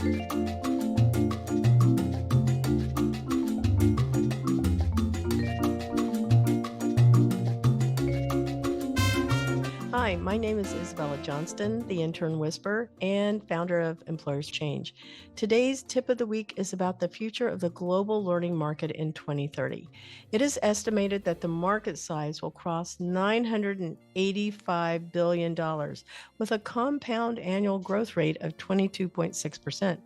Hi, my name is Isabella Johnston, the Intern Whisperer and founder of Employers Change. Today's tip of the week is about the future of the global learning market in 2030. It is estimated that the market size will cross $985 billion with a compound annual growth rate of 22.6%.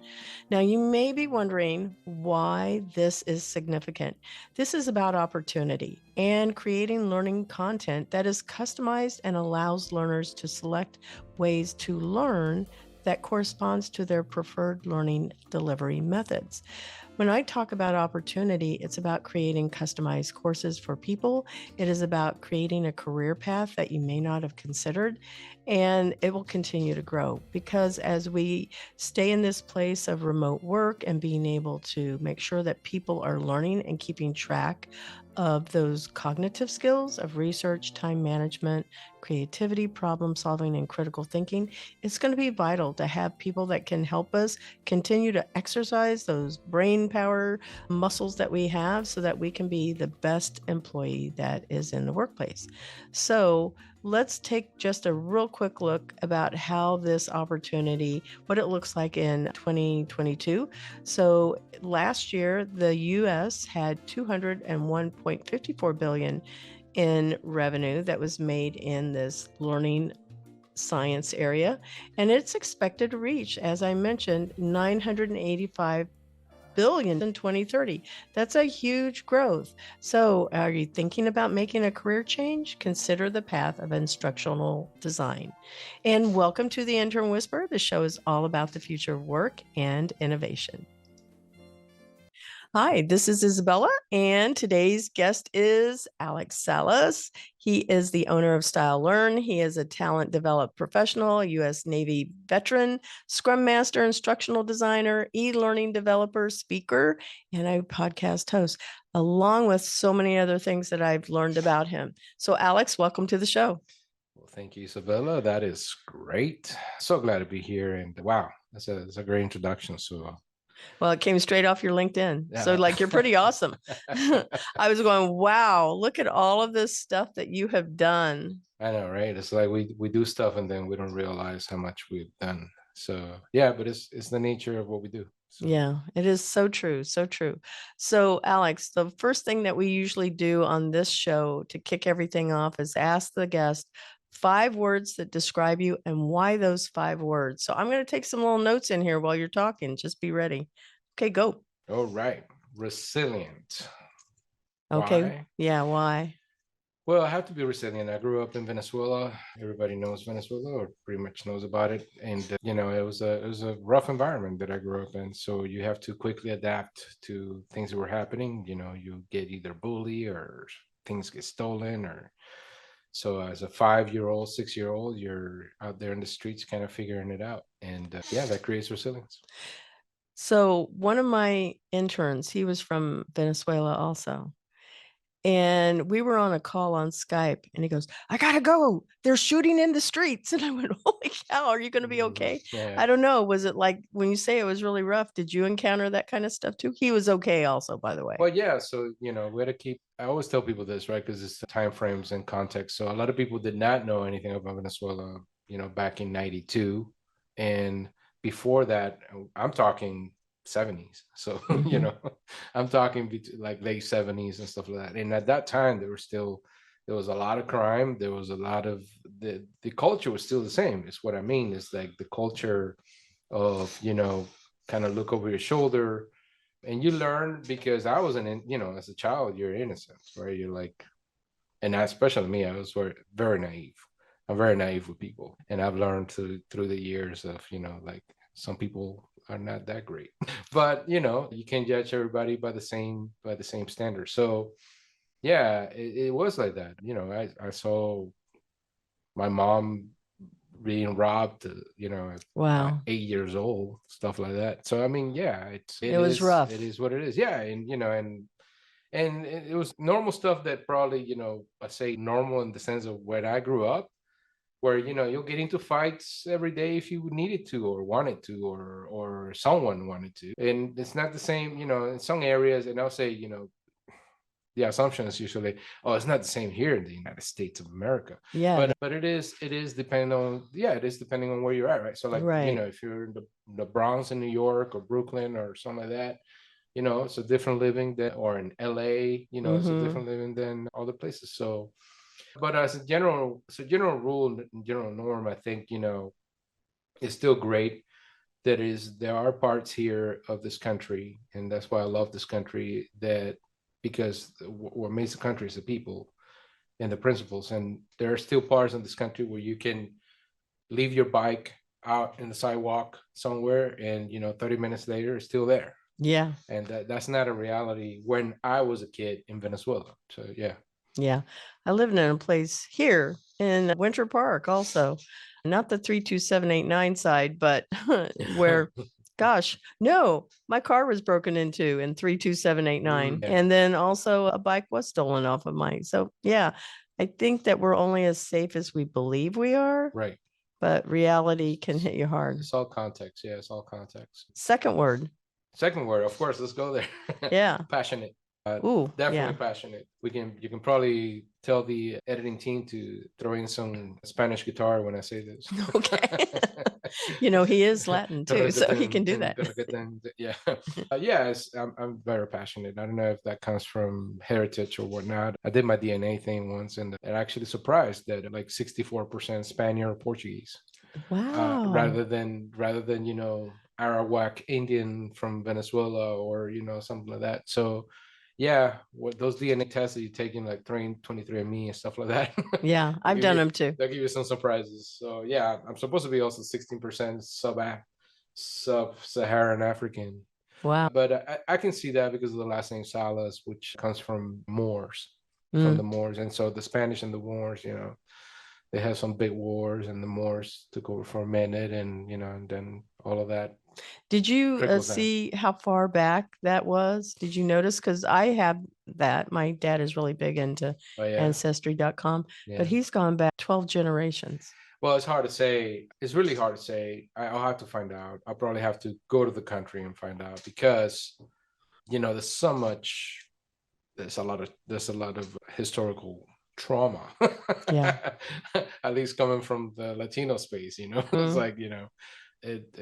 Now, you may be wondering why this is significant. This is about opportunity and creating learning content that is customized and allows learners to select ways to learn that corresponds to their preferred learning delivery methods. When I talk about opportunity, it's about creating customized courses for people. It is about creating a career path that you may not have considered, and it will continue to grow because as we stay in this place of remote work and being able to make sure that people are learning and keeping track of those cognitive skills of research, time management, creativity, problem solving, and critical thinking, it's going to be vital to have people that can help us continue to exercise those brain power muscles that we have so that we can be the best employee that is in the workplace. So let's take just a real quick look about how this opportunity, what it looks like in 2022. So last year, the U.S. had $201.54 billion in revenue that was made in this learning science area, and it's expected to reach, as I mentioned, 985 billion in 2030. That's a huge growth. So are you thinking about making a career change? Consider the path of instructional design. And welcome to the Intern Whisperer. The show is all about the future of work and innovation. Hi, this is Isabella, and today's guest is Alex Salas. He is the owner of Style Learn. He is a talent developed professional, U.S. Navy veteran, Scrum Master, instructional designer, e-learning developer, speaker, and a podcast host, along with so many other things that I've learned about him. So, Alex, welcome to the show. Well, thank you, Isabella. That is great. So glad to be here. And wow, that's a great introduction. So well, it came straight off your LinkedIn. Yeah. So you're pretty awesome. I was going, wow, look at all of this stuff that you have done. I know, right? It's like we do stuff and then we don't realize how much we've done. So yeah, but it's the nature of what we do. So. Yeah, it is so true. So true. So Alex, the first thing that we usually do on this show to kick everything off is ask the guest 5 words that describe you and why those 5 words. So I'm going to take some little notes in here while you're talking. Just be ready. Okay, go. All right. Resilient. Okay. Why? Yeah, why? Well, I have to be resilient. I grew up in Venezuela. Everybody knows Venezuela or pretty much knows about it. And, it was a rough environment that I grew up in. So you have to quickly adapt to things that were happening. You get either bullied or things get stolen or so as a 5-year-old, 6-year-old, you're out there in the streets kind of figuring it out. And that creates resilience. So one of my interns, he was from Venezuela also. And we were on a call on Skype and he goes, I got to go. They're shooting in the streets. And I went, holy cow, are you going to be okay? Yeah. I don't know. Was it like when you say it was really rough? Did you encounter that kind of stuff too? He was okay also, by the way. Well, yeah. So, we had to keep, I always tell people this, right? Because it's time frames and context. So a lot of people did not know anything about Venezuela, back in 92. And before that, I'm talking 70s. So, I'm talking like late 70s and stuff like that. And at that time, there was a lot of crime. There was a lot of the culture was still the same. Is what I mean is like the culture of, kind of look over your shoulder and you learn because I wasn't, as a child, you're innocent, right? You're like, and especially me, I was very naive. I'm very naive with people. And I've learned through the years of, like some people are not that great, but you can't judge everybody by the same standard. So yeah, it was like that. I saw my mom being robbed, wow, at 8 years old, stuff like that. So I mean, yeah, it was rough. It is what it is. Yeah, and and it was normal stuff that probably I say normal in the sense of when I grew up. where you'll get into fights every day if you needed to or wanted to, or someone wanted to. And it's not the same, in some areas. And I'll say, the assumption is usually, oh, it's not the same here in the United States of America. Yeah. But it is depending on, it is depending on where you're at, right? So like, Right. if you're in the Bronx in New York or Brooklyn or something like that, it's a different living than, or in LA, it's a different living than other places. So, but as a general rule and general norm, I think, it's still great. There are parts here of this country, and that's why I love this country, that because what makes the country is the people and the principles. And there are still parts in this country where you can leave your bike out in the sidewalk somewhere, and 30 minutes later it's still there. Yeah. And that's not a reality when I was a kid in Venezuela. So yeah. Yeah. I live in a place here in Winter Park also. Not the 32789 side, but where, gosh, no, my car was broken into in 32789. Yeah. And then also a bike was stolen off of mine. So yeah, I think that we're only as safe as we believe we are. Right. But reality can hit you hard. It's all context. Yeah, it's all context. Second word. Second word, of course, let's go there. Yeah. Passionate. Ooh, definitely yeah. passionate. You can probably tell the editing team to throw in some Spanish guitar when I say this. Okay. He is Latin too, so he can do that. Yeah. Yes, I'm very passionate. I don't know if that comes from heritage or whatnot. I did my DNA thing once, and it actually surprised that like 64% Spaniard or Portuguese. Wow. Rather than Arawak Indian from Venezuela, or something like that. So yeah, what those DNA tests that you take in like 23andMe and stuff like that. Yeah, I've done them too. They'll give you some surprises. So yeah, I'm supposed to be also 16% sub-Saharan African. Wow. But I can see that because of the last name Salas, which comes from Moors, from the Moors. And so the Spanish and the Moors, they had some big wars, and the Moors took over for a minute, and and then all of that. Did you see how far back that was? Did you notice? Because I have that. My dad is really big into Ancestry.com, but he's gone back 12 generations. Well, it's hard to say. It's really hard to say. I'll have to find out. I'll probably have to go to the country and find out, because, there's so much. There's a lot of historical trauma. Yeah. At least coming from the Latino space, it's like,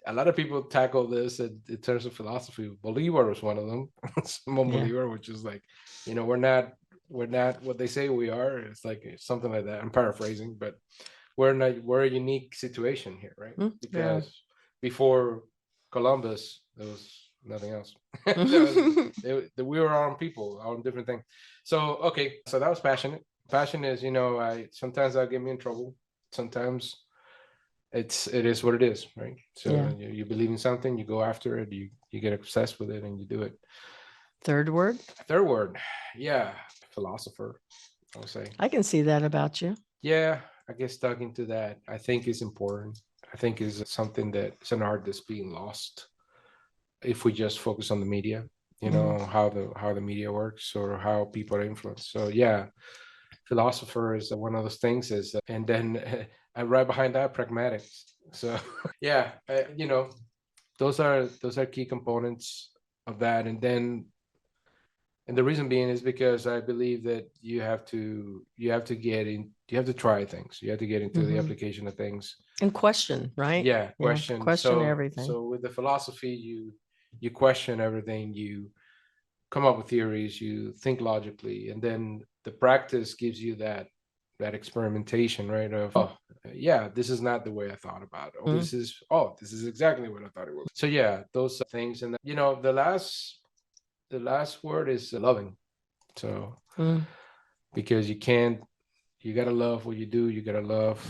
a lot of people tackle this in terms of philosophy. Bolivar was one of them. Simon Bolivar, which is like, we're not what they say we are. It's like something like that. I'm paraphrasing, but we're a unique situation here, right? Because before Columbus, there was nothing else. We were our own people, our own different thing. So okay, so that was passionate. Passion is, sometimes that'll get me in trouble. Sometimes it is what it is, right? So you believe in something, you go after it, you get obsessed with it, and you do it. Third word, yeah, philosopher, I would say. I can see that about you. Yeah, I guess stuck into that, I think, is important. I think is something that it's an art that's being lost if we just focus on the media, how the media works, or how people are influenced. So yeah, philosopher is one of those things. And then right behind that, pragmatics. So yeah, those are key components of that. And the reason being is because I believe that you have to try things. You have to get into the application of things and question, right? Yeah, question. Question everything. So with the philosophy, you question everything. You come up with theories. You think logically, and then the practice gives you that experimentation, right? Of this is not the way I thought about it. This is exactly what I thought it was. So yeah, those things. And the last word is loving. So because you gotta love what you do. You gotta love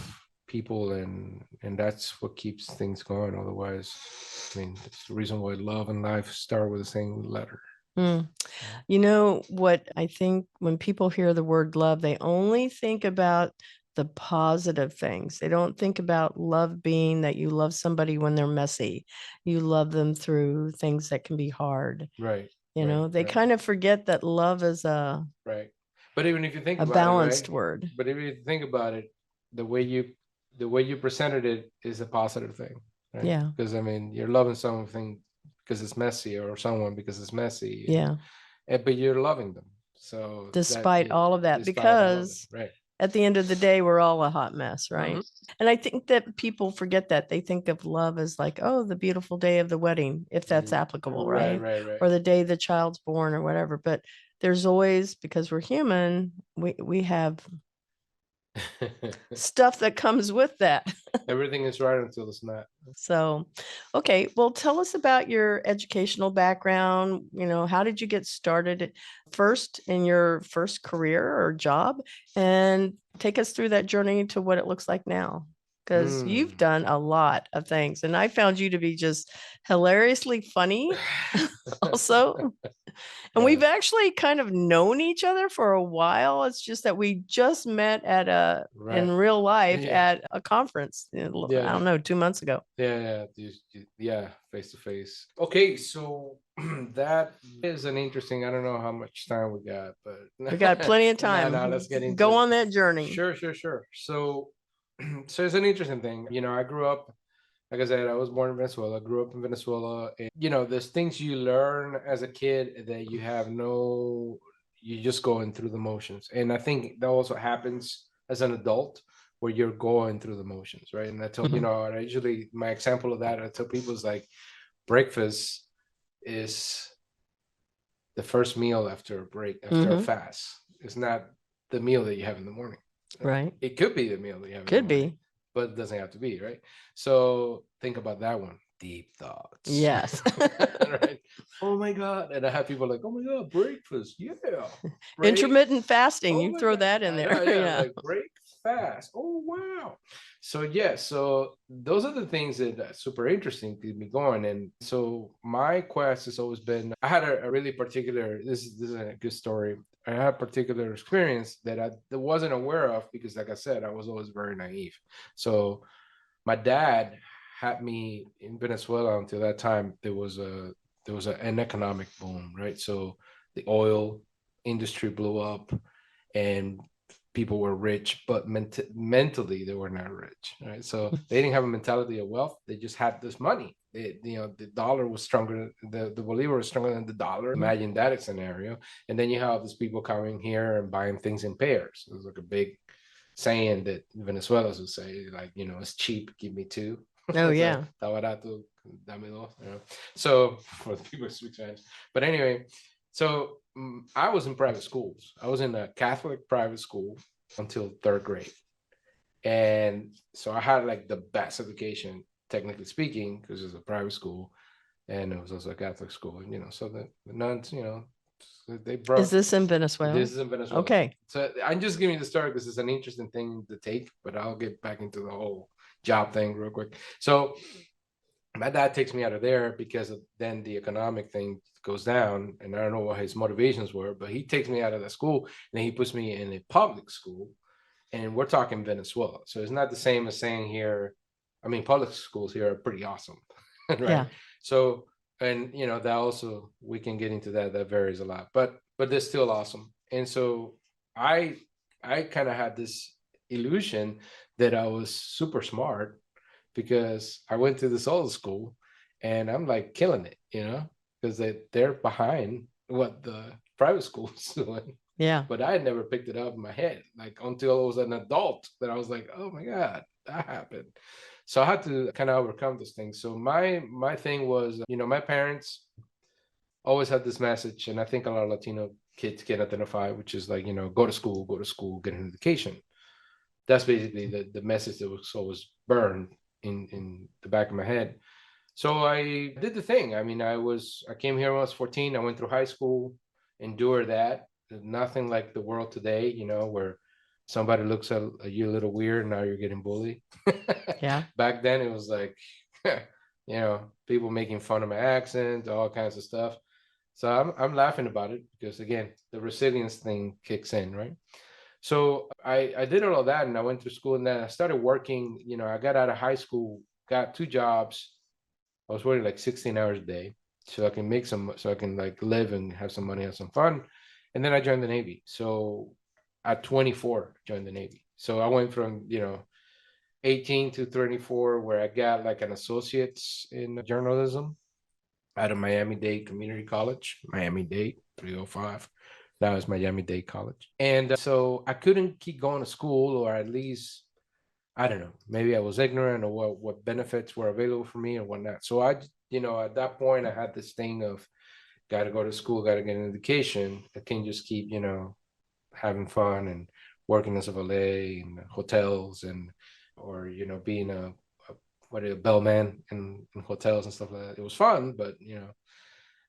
people, and that's what keeps things going. Otherwise, I mean, it's the reason why love and life start with the same letter. You know what I think when people hear the word love, they only think about the positive things. They don't think about love being that you love somebody when they're messy. You love them through things that can be hard. Right. They kind of forget that love is a right. But even if you think about balanced word. But if you think about it, the way you the way you presented it is a positive thing, right? Yeah. Because I mean, you're loving something because it's messy, or someone because it's messy, Yeah. but you're loving them. So that, Despite all of that, despite all of it, because right? at the end of the day, we're all a hot mess, right? Mm-hmm. And I think that people forget that. They think of love as like, oh, the beautiful day of the wedding, if that's applicable, Right, right? right, Or the day the child's born or whatever. But there's always, because we're human, we have right. stuff that comes with that. Everything is right until it's not. So, okay, well, tell us about your educational background. How did you get started first in your first career or job? And take us through that journey to what it looks like now. Because you've done a lot of things, and I found you to be just hilariously funny also. And we've Yes. actually kind of known each other for a while. It's just that we just met in Right. real life Yeah. at a conference, I Yeah. don't know, 2 months ago. Yeah. Yeah. Face to face. Okay. So that is an interesting, I don't know how much time we got, but We got plenty of no, time. no, let's get into Go it. on that journey. Sure. So, so it's an interesting thing. I grew up, like I said, I was born in Venezuela, grew up in Venezuela. And, there's things you learn as a kid that you just going through the motions. And I think that also happens as an adult where you're going through the motions, right? And I tell, I usually, my example of that, I tell people is like breakfast is the first meal after a break, after a fast. It's not the meal that you have in the morning. Right. It could be the meal that you have in Could the morning, be. but it doesn't have to be, right? So think about that one. Deep thoughts. Yes. Right. Oh my God. And I have people like, oh my God, breakfast. Yeah. Break. Intermittent fasting. Oh You my throw God. that in I there. know, yeah. Yeah. Like break fast. Oh wow. So yeah, so those are the things that are super interesting to me going. And so my quest has always been, I had a really particular, this is a good story. I had a particular experience that I wasn't aware of because, like I said, I was always very naive. So my dad had me in Venezuela until that time. There was an economic boom, right? So the oil industry blew up, and people were rich, but mentally they were not rich, right? So they didn't have a mentality of wealth. They just had this money. The dollar was stronger. The bolivar was stronger than the dollar. Imagine that scenario. And then you have these people coming here and buying things in pairs. It was like a big saying that Venezuelans would say, like, it's cheap, give me two. Oh, yeah. Está barato, dame dos. So for the people who speak Spanish. But anyway, so I was in private schools. I was in a Catholic private school until third grade. And so I had like the best education, technically speaking, because it was a private school and it was also a Catholic school. And, so the nuns, they brought. Is this in Venezuela? This is in Venezuela. Okay. So I'm just giving you the story because it's an interesting thing to take, but I'll get back into the whole job thing real quick. So my dad takes me out of there because then the economic thing goes down, and I don't know what his motivations were, but he takes me out of the school and then he puts me in a public school, and we're talking Venezuela. So it's not the same as saying here. I mean, public schools here are pretty awesome, right? Yeah. So, and that also, we can get into that varies a lot, but they're still awesome. And so I kind of had this illusion that I was super smart because I went to this old school and I'm like killing it, because they're behind what the private school is doing. Yeah. But I had never picked it up in my head, like until I was an adult, that I was like, oh my God, that happened. So I had to kind of overcome this thing. So my thing was, my parents always had this message, and I think a lot of Latino kids can identify, which is like, go to school, get an education. That's basically the message that was always burned in the back of my head. So I did the thing. I mean, I came here when I was 14. I went through high school, endured that. Nothing like the world today, where somebody looks at you a little weird and now you're getting bullied. Yeah. Back then it was like, people making fun of my accent, all kinds of stuff. So I'm laughing about it because, again, the resilience thing kicks in, right? So I did all of that, and I went to school, and then I started working. I got out of high school, got 2 jobs. I was working like 16 hours a day so I can so I can like live and have some money, have some fun. And then I joined the Navy. So at 24, joined the Navy. So I went from, 18 to 24, where I got like an associate's in journalism out of Miami-Dade Community College, Miami-Dade 305. Now it's Miami-Dade College. And so I couldn't keep going to school, or at least, I don't know, maybe I was ignorant of what benefits were available for me and whatnot. So at that point, I had this thing of got to go to school, got to get an education. I can't just keep, having fun and working as a valet in hotels and, or, being a bellman in hotels and stuff like that. It was fun, but,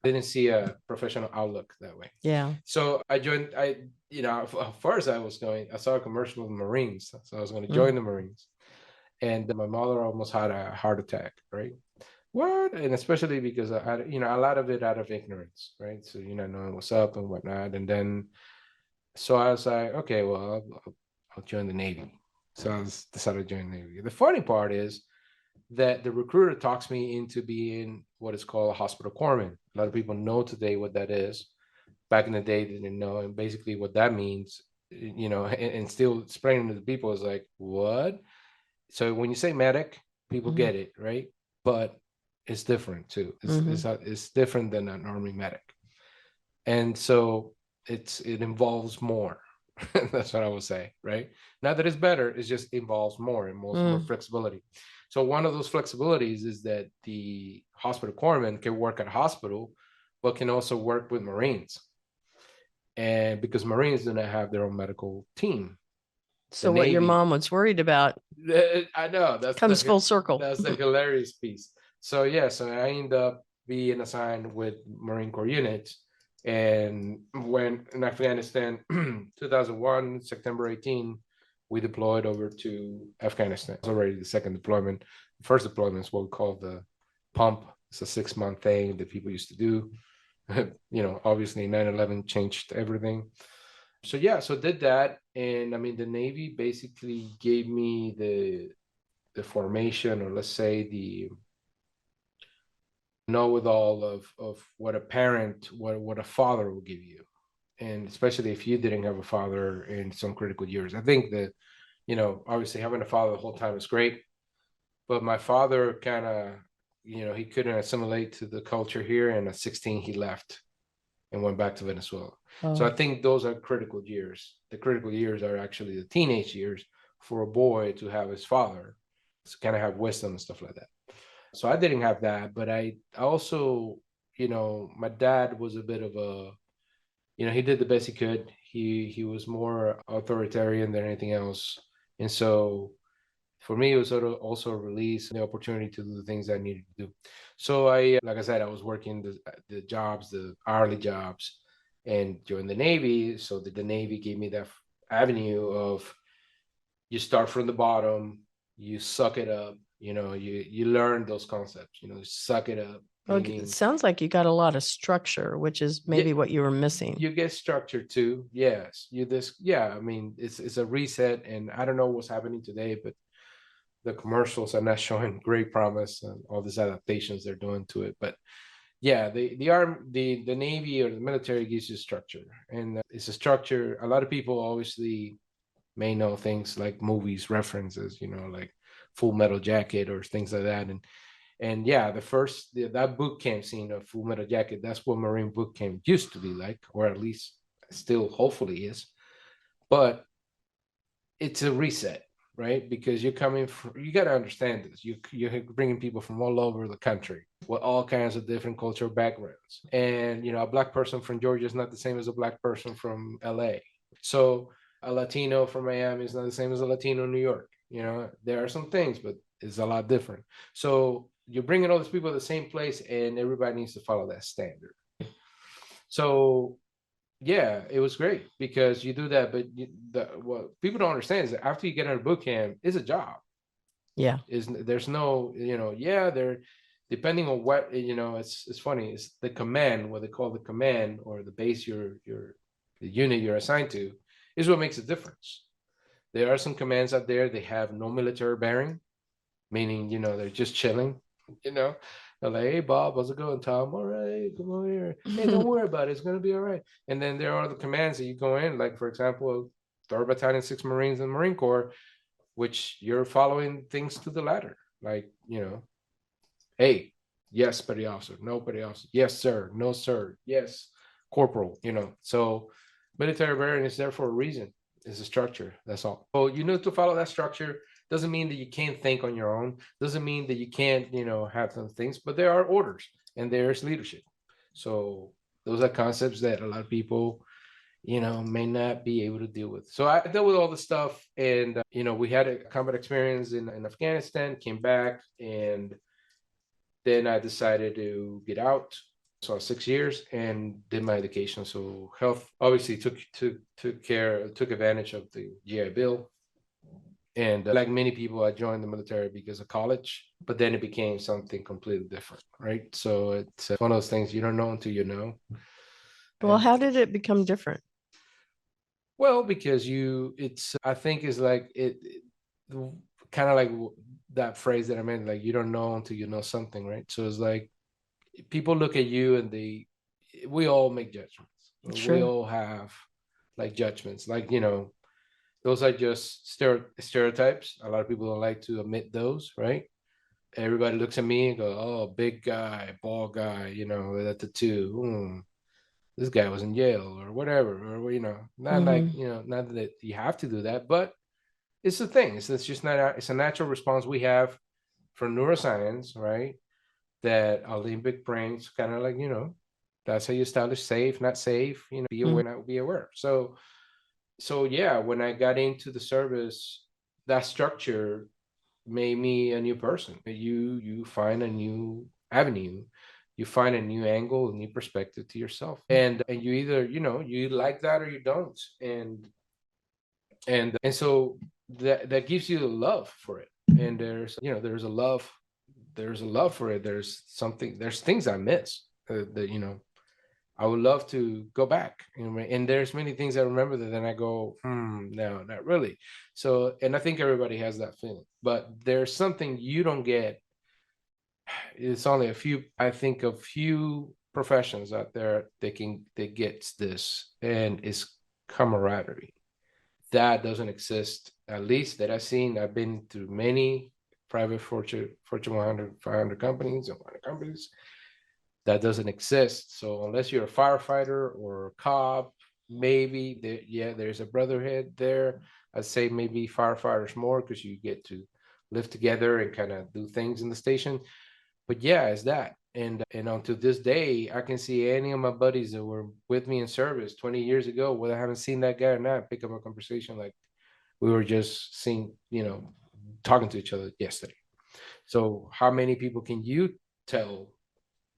I didn't see a professional outlook that way. Yeah. So I joined, at first I saw a commercial of the Marines. So I was going to join the Marines. And my mother almost had a heart attack, right? What? And especially because I had, a lot of it out of ignorance, right? So, knowing what's up and whatnot. And then, so I was like, okay, well, I'll join the Navy. So I decided to join the Navy. The funny part is that the recruiter talks me into being what is called a hospital corpsman. A lot of people know today what that is. Back in the day, they didn't know. And basically what that means, and still explaining to the people is like, what? So when you say medic, people get it, right? But it's different too. It's different than an army medic. And so it involves more. That's what I would say, right? Not that it's better, it just involves more and more flexibility. So one of those flexibilities is that the hospital corpsman can work at a hospital, but can also work with Marines. And because Marines do not have their own medical team. So what your mom was worried about, I know, that's comes full circle. That's the hilarious piece. So so I ended up being assigned with Marine Corps units. And when in Afghanistan, 2001, September 18, we deployed over to Afghanistan. It's already the second deployment. The first deployment is what we call the pump. It's a 6-month thing that people used to do. Obviously 9/11 changed everything. So did that. And I mean, the Navy basically gave me the formation, or let's say the know-with-all of what a parent, what a father will give you. And especially if you didn't have a father in some critical years. I think that, obviously having a father the whole time is great, but my father kind of, he couldn't assimilate to the culture here. And at 16, he left and went back to Venezuela. Oh. So I think those are critical years. The critical years are actually the teenage years for a boy to have his father, to kind of have wisdom and stuff like that. So I didn't have that, but I also, my dad was a bit of a, he did the best he could. He was more authoritarian than anything else. And so for me, it was sort of also a release, the opportunity to do the things I needed to do. So like I said, I was working the jobs, the hourly jobs, and joined the Navy. So the Navy gave me that avenue of, you start from the bottom, you suck it up, you learn those concepts, suck it up. Well, it sounds like you got a lot of structure, which is maybe what you were missing. You get structure too. Yes. I mean, it's a reset, and I don't know what's happening today, but the commercials are not showing great promise and all these adaptations they're doing to it. But yeah, the Navy or the military gives you structure, and it's a structure. A lot of people obviously may know things like movies references, like Full Metal Jacket or things like that. And yeah, that boot camp scene of Full Metal Jacket, that's what Marine boot camp used to be like, or at least still hopefully is. But it's a reset, right? Because you're coming from, you got to understand this. You're bringing people from all over the country with all kinds of different cultural backgrounds. And, a Black person from Georgia is not the same as a Black person from LA. So a Latino from Miami is not the same as a Latino in New York. There are some things, but it's a lot different. So you're bringing all these people to the same place, and everybody needs to follow that standard. So yeah, it was great because you do that, but what people don't understand is that after you get out of boot camp, it's a job. Yeah, there's no, they're depending on what, it's funny. It's the command, what they call the command or the base, the unit you're assigned to, is what makes a difference. There are some commands out there, they have no military bearing, meaning, they're just chilling, they're like, hey, Bob, how's it going, Tom? All right, come over here. Hey, don't worry about it. It's going to be all right. And then there are the commands that you go in, like, for example, 3rd Battalion, 6th Marines and Marine Corps. which you're following things to the letter. Like, hey, yes, petty officer, no petty officer, yes, sir, no, sir, yes, corporal, So military veteran is there for a reason. It's a structure. That's all. So you need to follow that structure. Doesn't mean that you can't think on your own. Doesn't mean that you can't, have some things, but there are orders and there's leadership. So those are concepts that a lot of people, may not be able to deal with. So I dealt with all the stuff, and we had a combat experience in Afghanistan, came back, and then I decided to get out. So 6 years and did my education. So health obviously took advantage of the GI Bill. And like many people, I joined the military because of college, but then it became something completely different, right? So it's one of those things you don't know until you know. Well, how did it become different? Well, because I think it's like kind of like that phrase that I meant, like you don't know until you know something, right? So it's like people look at you and we all make judgments. Sure. We all have like judgments, like, those are just stereotypes. A lot of people don't like to admit those, right? Everybody looks at me and go, oh, big guy, bald guy, at the two. This guy was in jail or whatever, or not like not that you have to do that, but it's a thing. It's just not. It's a natural response we have from neuroscience, right? That Olympic brings, kind of like that's how you establish safe, not safe. Be aware, not be aware. So yeah, when I got into the service, that structure made me a new person. You find a new avenue, you find a new angle, a new perspective to yourself, and you either you like that or you don't, and so that gives you a love for it. And there's a love for it. There's things I miss that I would love to go back, and there's many things I remember that then I go, no, not really. So, and I think everybody has that feeling, but there's something you don't get. It's only I think a few professions out there that gets this, and it's camaraderie. That doesn't exist, at least that I've seen. I've been through many private Fortune 100, 500 companies and 100 companies. That doesn't exist. So unless you're a firefighter or a cop, maybe there's a brotherhood there. I'd say maybe firefighters more because you get to live together and kind of do things in the station. But yeah, it's that. And until this day, I can see any of my buddies that were with me in service 20 years ago, whether I haven't seen that guy or not, pick up a conversation like we were just seeing, talking to each other yesterday. So how many people can you tell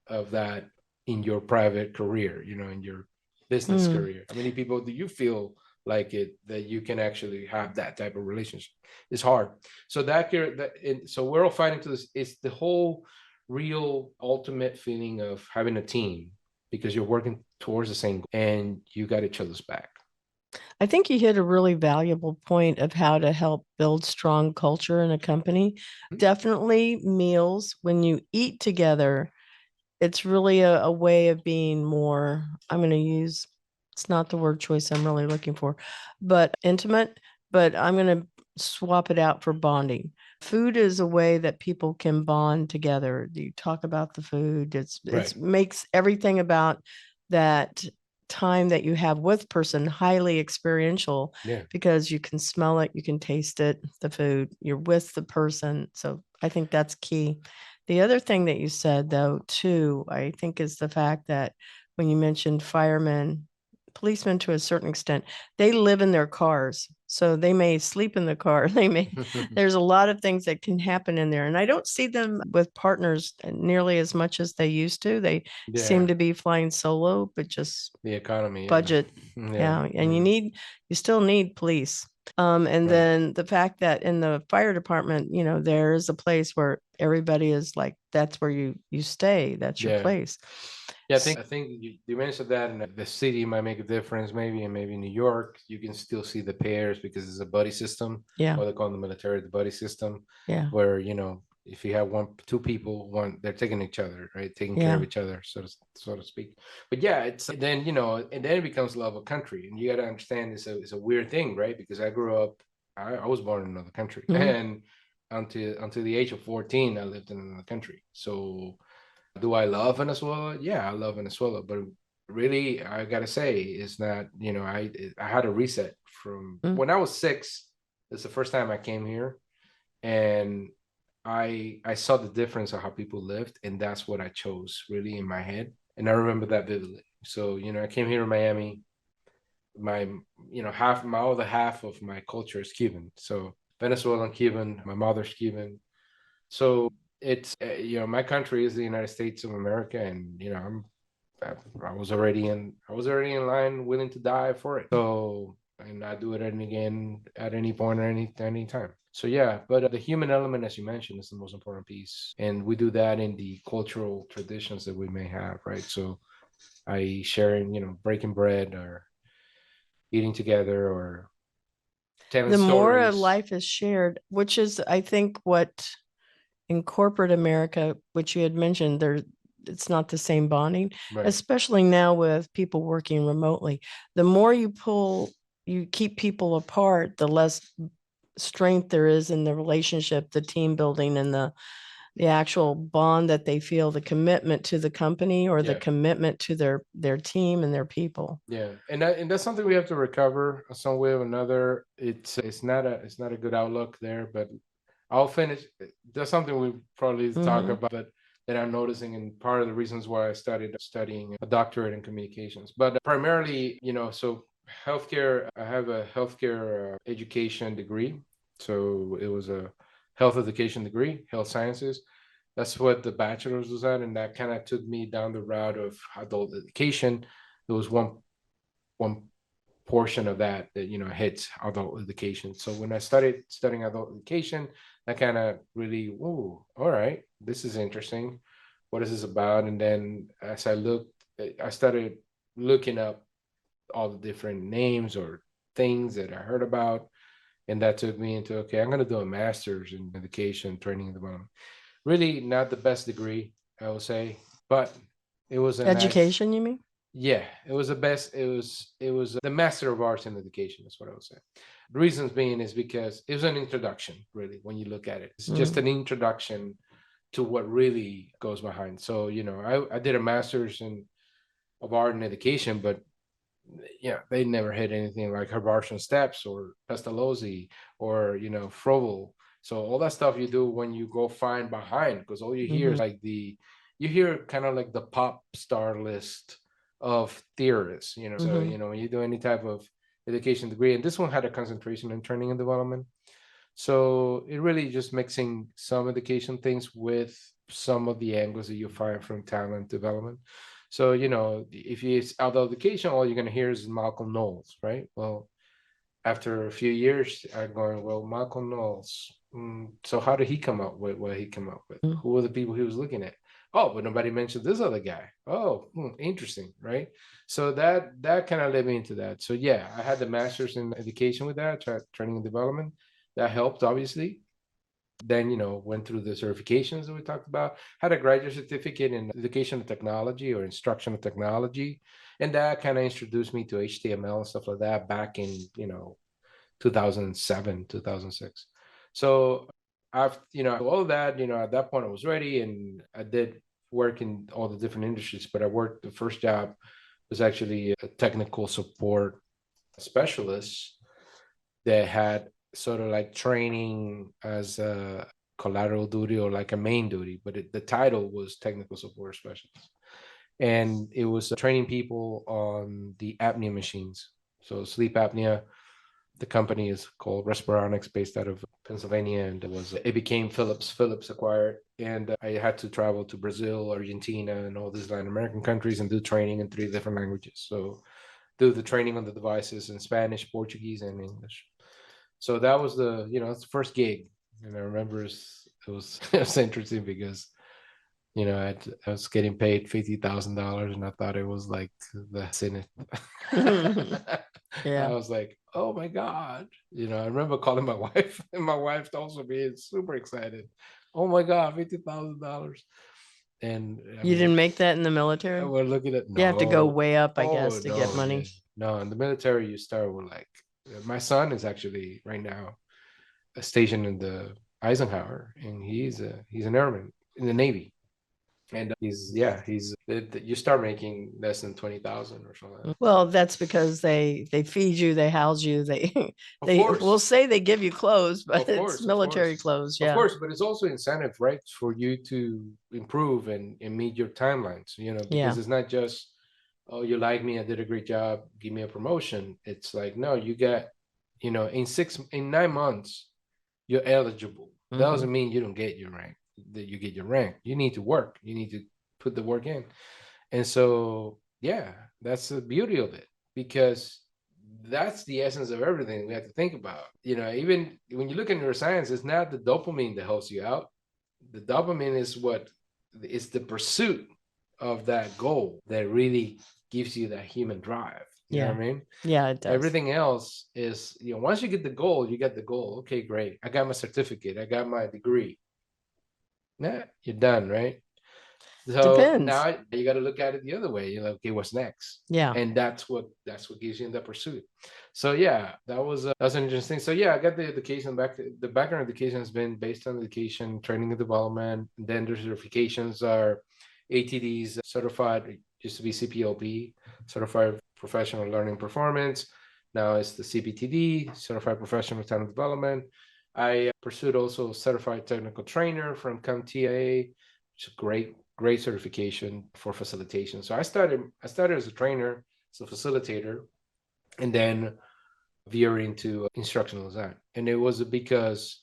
of that in your private career, in your business career? How many people do you feel like that you can actually have that type of relationship? It's hard. So so we're all fighting to this. It's the whole real ultimate feeling of having a team because you're working towards the same goal and you got each other's back. I think you hit a really valuable point of how to help build strong culture in a company. Definitely meals. When you eat together, it's really a way of being more, I'm going to use, it's not the word choice I'm really looking for, but intimate, but I'm going to swap it out for bonding. Food is a way that people can bond together. You talk about the food. It makes everything about that time that you have with person highly experiential because you can smell it, you can taste it, the food, you're with the person. So I think that's key. The other thing that you said, though, too, I think is the fact that when you mentioned firemen, policemen to a certain extent, they live in their cars. So they may sleep in the car. There's a lot of things that can happen in there. And I don't see them with partners nearly as much as they used to. They seem to be flying solo, but just the economy, budget. Yeah. And you still need police. And then the fact that in the fire department, there is a place where everybody is like, that's where you stay. That's your place. Yeah, I think you mentioned that in the city might make a difference, maybe, and maybe in New York, you can still see the pairs because it's a buddy system. Yeah. Or they call in the military the buddy system. Yeah. Where, if you have two people, they're taking each other, right? Taking care of each other, so to speak. But yeah, it's then, and then it becomes love of country. And you got to understand it's a weird thing, right? Because I grew up I was born in another country, Mhm. and until the age of 14, I lived in another country. So, do I love Venezuela? Yeah, I love Venezuela, but really, I gotta say, is that I had a reset from Mhm. when I was 6. It's the first time I came here, and I saw the difference of how people lived, and that's what I chose really in my head, and I remember that vividly. So I came here in Miami. My half my other half of my culture is Cuban, so Venezuelan Cuban. My mother's Cuban, so it's my country is the United States of America, and I was already in line, willing to die for it. So, and I do it again at any point or any time. So yeah, but the human element, as you mentioned, is the most important piece, and we do that in the cultural traditions that we may have, right? So I sharing, breaking bread or eating together or telling The more a stories. life is shared, which is, I think, what in corporate America, which you had mentioned, it's not the same bonding, Right. especially now with people working remotely. The more you keep people apart, the less strength there is in the relationship, the team building, and the actual bond that they feel, the commitment to the company or the Yeah. commitment to their team and their people. Yeah, and that's something we have to recover some way or another. It's not a good outlook there, but I'll finish. That's something we probably talk Mhm. about, but that I'm noticing, and part of the reasons why I started studying a doctorate in communications. But primarily, so healthcare. I have a healthcare education degree, so it was a health education degree, health sciences. That's what the bachelor's was at, and that kind of took me down the route of adult education. There was one portion of that hits adult education. So when I started studying adult education, I kind of really, oh, all right, this is interesting. What is this about? And then as I started looking up all the different names or things that I heard about, and that took me into, okay, I'm going to do a master's in education, training, and development. Really, not the best degree, I would say, but it was a nice. Education, you mean? Yeah, it was the best. It was the Master of Arts in Education. Is what I would say. The reasons being is because it was an introduction, really. When you look at it, it's just Mm. an introduction to what really goes behind. So I did a master's in of art and education, but yeah, they never hit anything like Herbartian Steps or Pestalozzi or Froebel. So all that stuff you do when you go find behind, because all you hear is Mhm. like you hear kind of like the pop star list of theorists. So Mhm. when you do any type of education degree, and this one had a concentration in training and development. So it really just mixing some education things with some of the angles that you find from talent development. So, if it's adult education, all you're going to hear is Malcolm Knowles, right? Well, after a few years, I'm going, well, Malcolm Knowles. So how did he come up with what he came up with? Mm. Who were the people he was looking at? Oh, but nobody mentioned this other guy. Oh, interesting, right? So that kind of led me into that. So yeah, I had the master's in education with that, training and development. That helped, obviously. Then went through the certifications that we talked about. Had a graduate certificate in educational technology or instructional technology, and that kind of introduced me to HTML and stuff like that back in 2007, 2006. So I've all of that. At that point I was ready, and I did work in all the different industries. But I worked, the first job was actually a technical support specialist that had sort of like training as a collateral duty or like a main duty, but the title was technical support specialist. And it was training people on the apnea machines. So sleep apnea. The company is called Respironics, based out of Pennsylvania, and it became Philips. Philips acquired, and I had to travel to Brazil, Argentina, and all these Latin American countries and do training in 3 different languages. So do the training on the devices in Spanish, Portuguese, and English. So that was it's the first gig, and I remember it was it was interesting because I was getting paid $50,000, and I thought it was like the Senate. I Yeah. was like, oh my god, I remember calling my wife, and my wife also being super excited. Oh my god, $50,000, and I You mean, didn't make that in the military? we're looking at You have to go no. way up, I Oh guess, to get no, money. no. In the military, you start with like my son is actually right now. stationed in the Eisenhower, and he's an airman in the Navy. And you start making less than 20,000 or something. Well, that's because they feed you, they house you, Of course, will say they give you clothes, but of course, it's military clothes. of Yeah. course, but it's also incentive, right, for you to improve and meet your timelines. Because it's not just, oh, you like me, I did a great job, give me a promotion. It's like, no, you got, in 9 months, you're eligible. That doesn't mean you don't get your rank, that you get your rank. You need to work. You need to put the work in. And so, yeah, that's the beauty of it, because that's the essence of everything we have to think about. Even when you look at neuroscience, it's not the dopamine that helps you out. The dopamine is the pursuit of that goal that really gives you that human drive. You know what I mean? Yeah, it does. Everything else is, once you get the goal, you get the goal. Okay, great. I got my certificate. I got my degree. Nah, you're done, right? So Depends. now you got to look at it the other way. You're like, okay, what's next? Yeah. And that's what gives you the pursuit. So yeah, that was an interesting. So yeah, I got the education back. The background education has been based on education, training and development. And then the certifications are ATDs, certified, used to be CPLP, certified professional learning performance. Now it's the CPTD, certified professional talent development. I pursued also certified technical trainer from CompTIA, which is great certification for facilitation. So I started as a trainer, as a facilitator, and then veer into instructional design. And it was because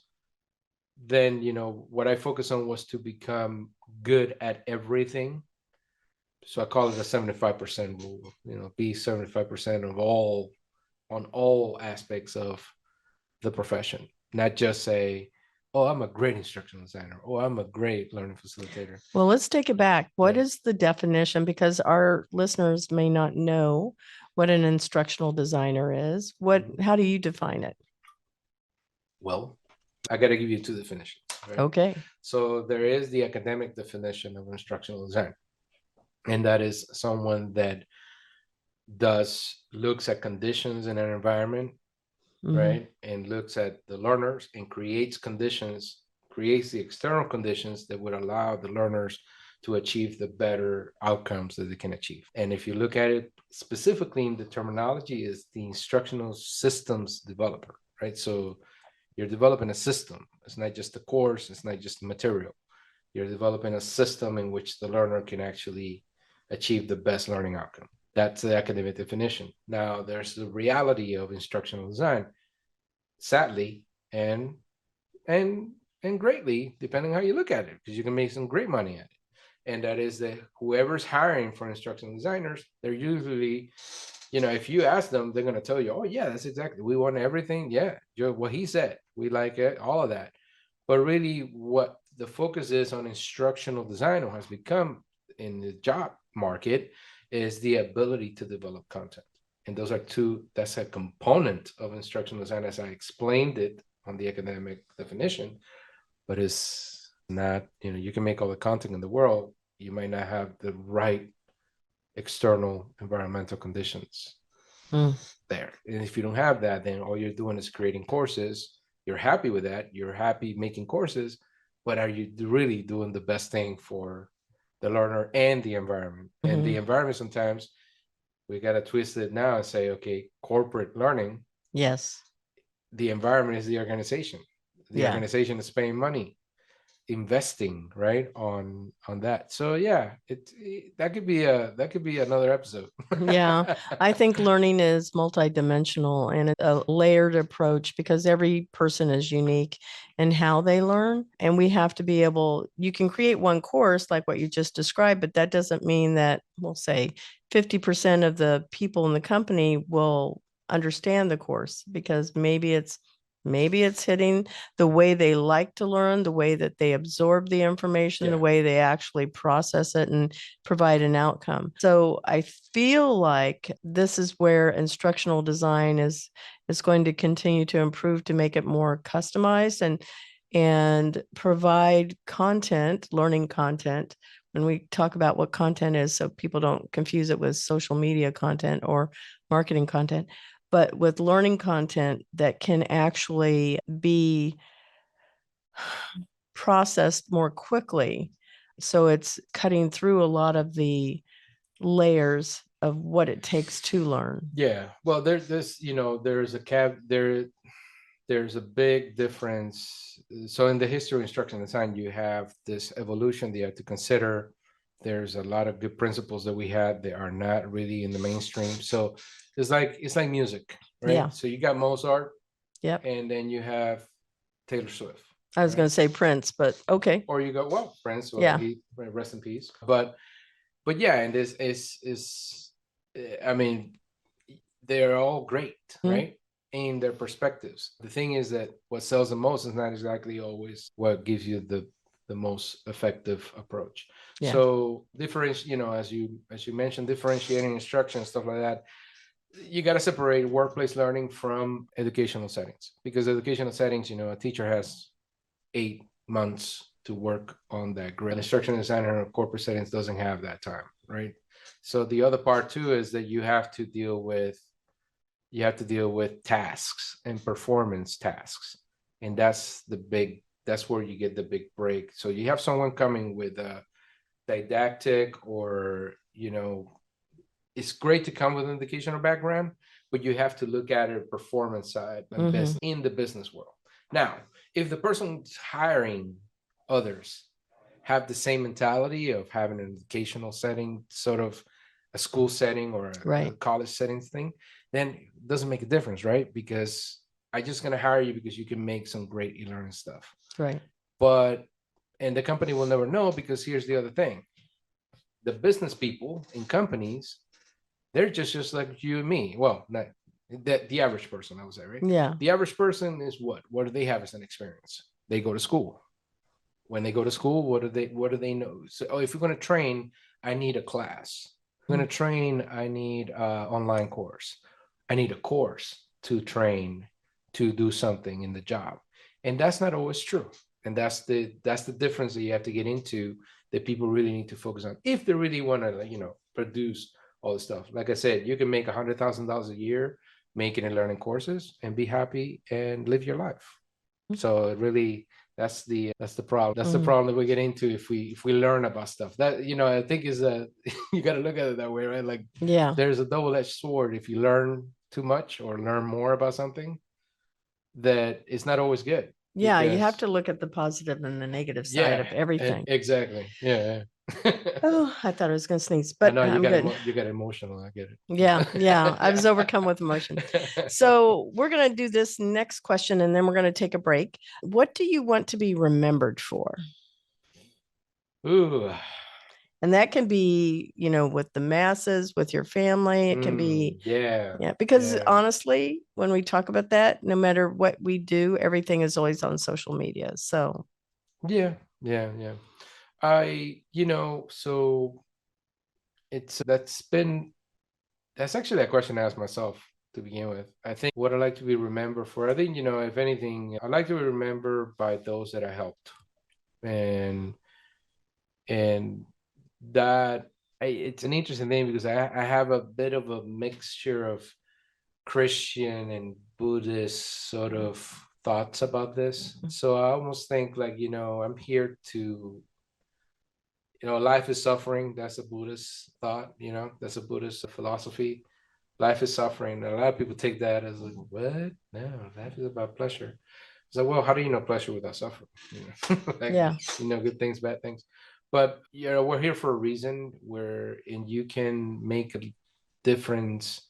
then, what I focused on was to become good at everything. So I call it a 75% rule, be 75% on all aspects of the profession, not just say, oh, I'm a great instructional designer. Oh, I'm a great learning facilitator. Well, let's take it back. What is the definition? Because our listeners may not know what an instructional designer is. How do you define it? Well, I got to give you two definitions. Right? Okay. So there is the academic definition of instructional design, and that is someone that looks at conditions in an environment, right? And looks at the learners and creates the external conditions that would allow the learners to achieve the better outcomes that they can achieve. And if you look at it specifically in the terminology, is the instructional systems developer, right? So you're developing a system. It's not just a course, it's not just the material. You're developing a system in which the learner can actually achieve the best learning outcome. That's the academic definition. Now, there's the reality of instructional design, sadly, and greatly, depending how you look at it, because you can make some great money at it. And that is that whoever's hiring for instructional designers, they're usually, if you ask them, they're going to tell you, oh yeah, that's exactly, we want everything. Yeah, what he said, we like it, all of that. But really what the focus is on instructional design, or has become in the job market, is the ability to develop content. And that's a component of instructional design as I explained it on the academic definition, but it's not, you can make all the content in the world. You might not have the right external environmental conditions there. And if you don't have that, then all you're doing is creating courses. You're happy with that. You're happy making courses, but are you really doing the best thing for the learner and the environment? And the environment, sometimes we got to twist it now and say, okay, corporate learning. Yes. The environment is the organization. The organization is paying money, investing, right, on that. So yeah, that could be another episode. Yeah, I think learning is multidimensional and a layered approach, because every person is unique in how they learn. And we have to be able, you can create one course like what you just described, but that doesn't mean that, we'll say 50% of the people in the company will understand the course, because maybe it's hitting the way they like to learn, the way that they absorb the information, the way they actually process it and provide an outcome. So I feel like this is where instructional design is going to continue to improve, to make it more customized and provide content, learning content. When we talk about what content is, so people don't confuse it with social media content or marketing content. but with learning content that can actually be processed more quickly. So it's cutting through a lot of the layers of what it takes to learn. Yeah. Well, there's this, there's a big difference. So in the history of instruction design, you have this evolution that you have to consider. There's a lot of good principles that we had that are not really in the mainstream. So it's like music, right? Yeah. So you got Mozart, Yep. and then you have Taylor Swift. I was going to say Prince, but okay. Or you go, well, Prince, well, Yeah. he rest in peace. But yeah, and this is I mean, they're all great, right? In their perspectives. The thing is that what sells the most is not exactly always what gives you the most effective approach. Yeah. So as you mentioned, differentiating instruction, stuff like that. You got to separate workplace learning from educational settings, because educational settings, a teacher has 8 months to work on that grid. An instructional designer in corporate settings doesn't have that time, right? So the other part too is that you have to deal with tasks and performance tasks, and that's where you get the big break. So you have someone coming with a didactic, or it's great to come with an educational background, but you have to look at it performance side and in the business world. Now, if the person's hiring others have the same mentality of having an educational setting, sort of a school setting or a college setting thing, then it doesn't make a difference, right? Because I'm just going to hire you because you can make some great e-learning stuff. Right. And the company will never know, because here's the other thing. The business people in companies, they're just like you and me. Well, not the average person, I would say, right? Yeah. The average person is what? What do they have as an experience? They go to school. When they go to school, what do they know? So, if you're going to train, I need a class. If I'm going to train, I need an online course. I need a course to train to do something in the job. And that's not always true. And that's the difference that you have to get into, that people really need to focus on if they really want to, produce all the stuff. Like I said, you can make $100,000 a year making and learning courses and be happy and live your life. So it really, that's the problem. That's the problem that we get into if we learn about stuff. That, I think is you got to look at it that way, right? Like, yeah, there's a double-edged sword. If you learn too much or learn more about something, that it's not always good. Yeah, you have to look at the positive and the negative side of everything. Exactly. Yeah. Oh, I thought I was going to sneeze, but no, I'm good. You got emotional. I get it. Yeah. I was overcome with emotion. So we're going to do this next question, and then we're going to take a break. What do you want to be remembered for? Ooh. And that can be, with the masses, with your family. It can be, because honestly, when we talk about that, no matter what we do, everything is always on social media. So, yeah. So that's actually that question I asked myself to begin with. I think what I like to be remembered for, I think, if anything, I like to be remembered by those that I helped. And that it's an interesting thing, because I have a bit of a mixture of Christian and Buddhist sort of thoughts about this. So I almost think like, I'm here to, life is suffering. That's a Buddhist thought, that's a Buddhist philosophy. Life is suffering. A lot of people take that as like, what? No, life is about pleasure. It's like, well, how do you know pleasure without suffering? Good things, bad things. But we're here for a reason, and you can make a difference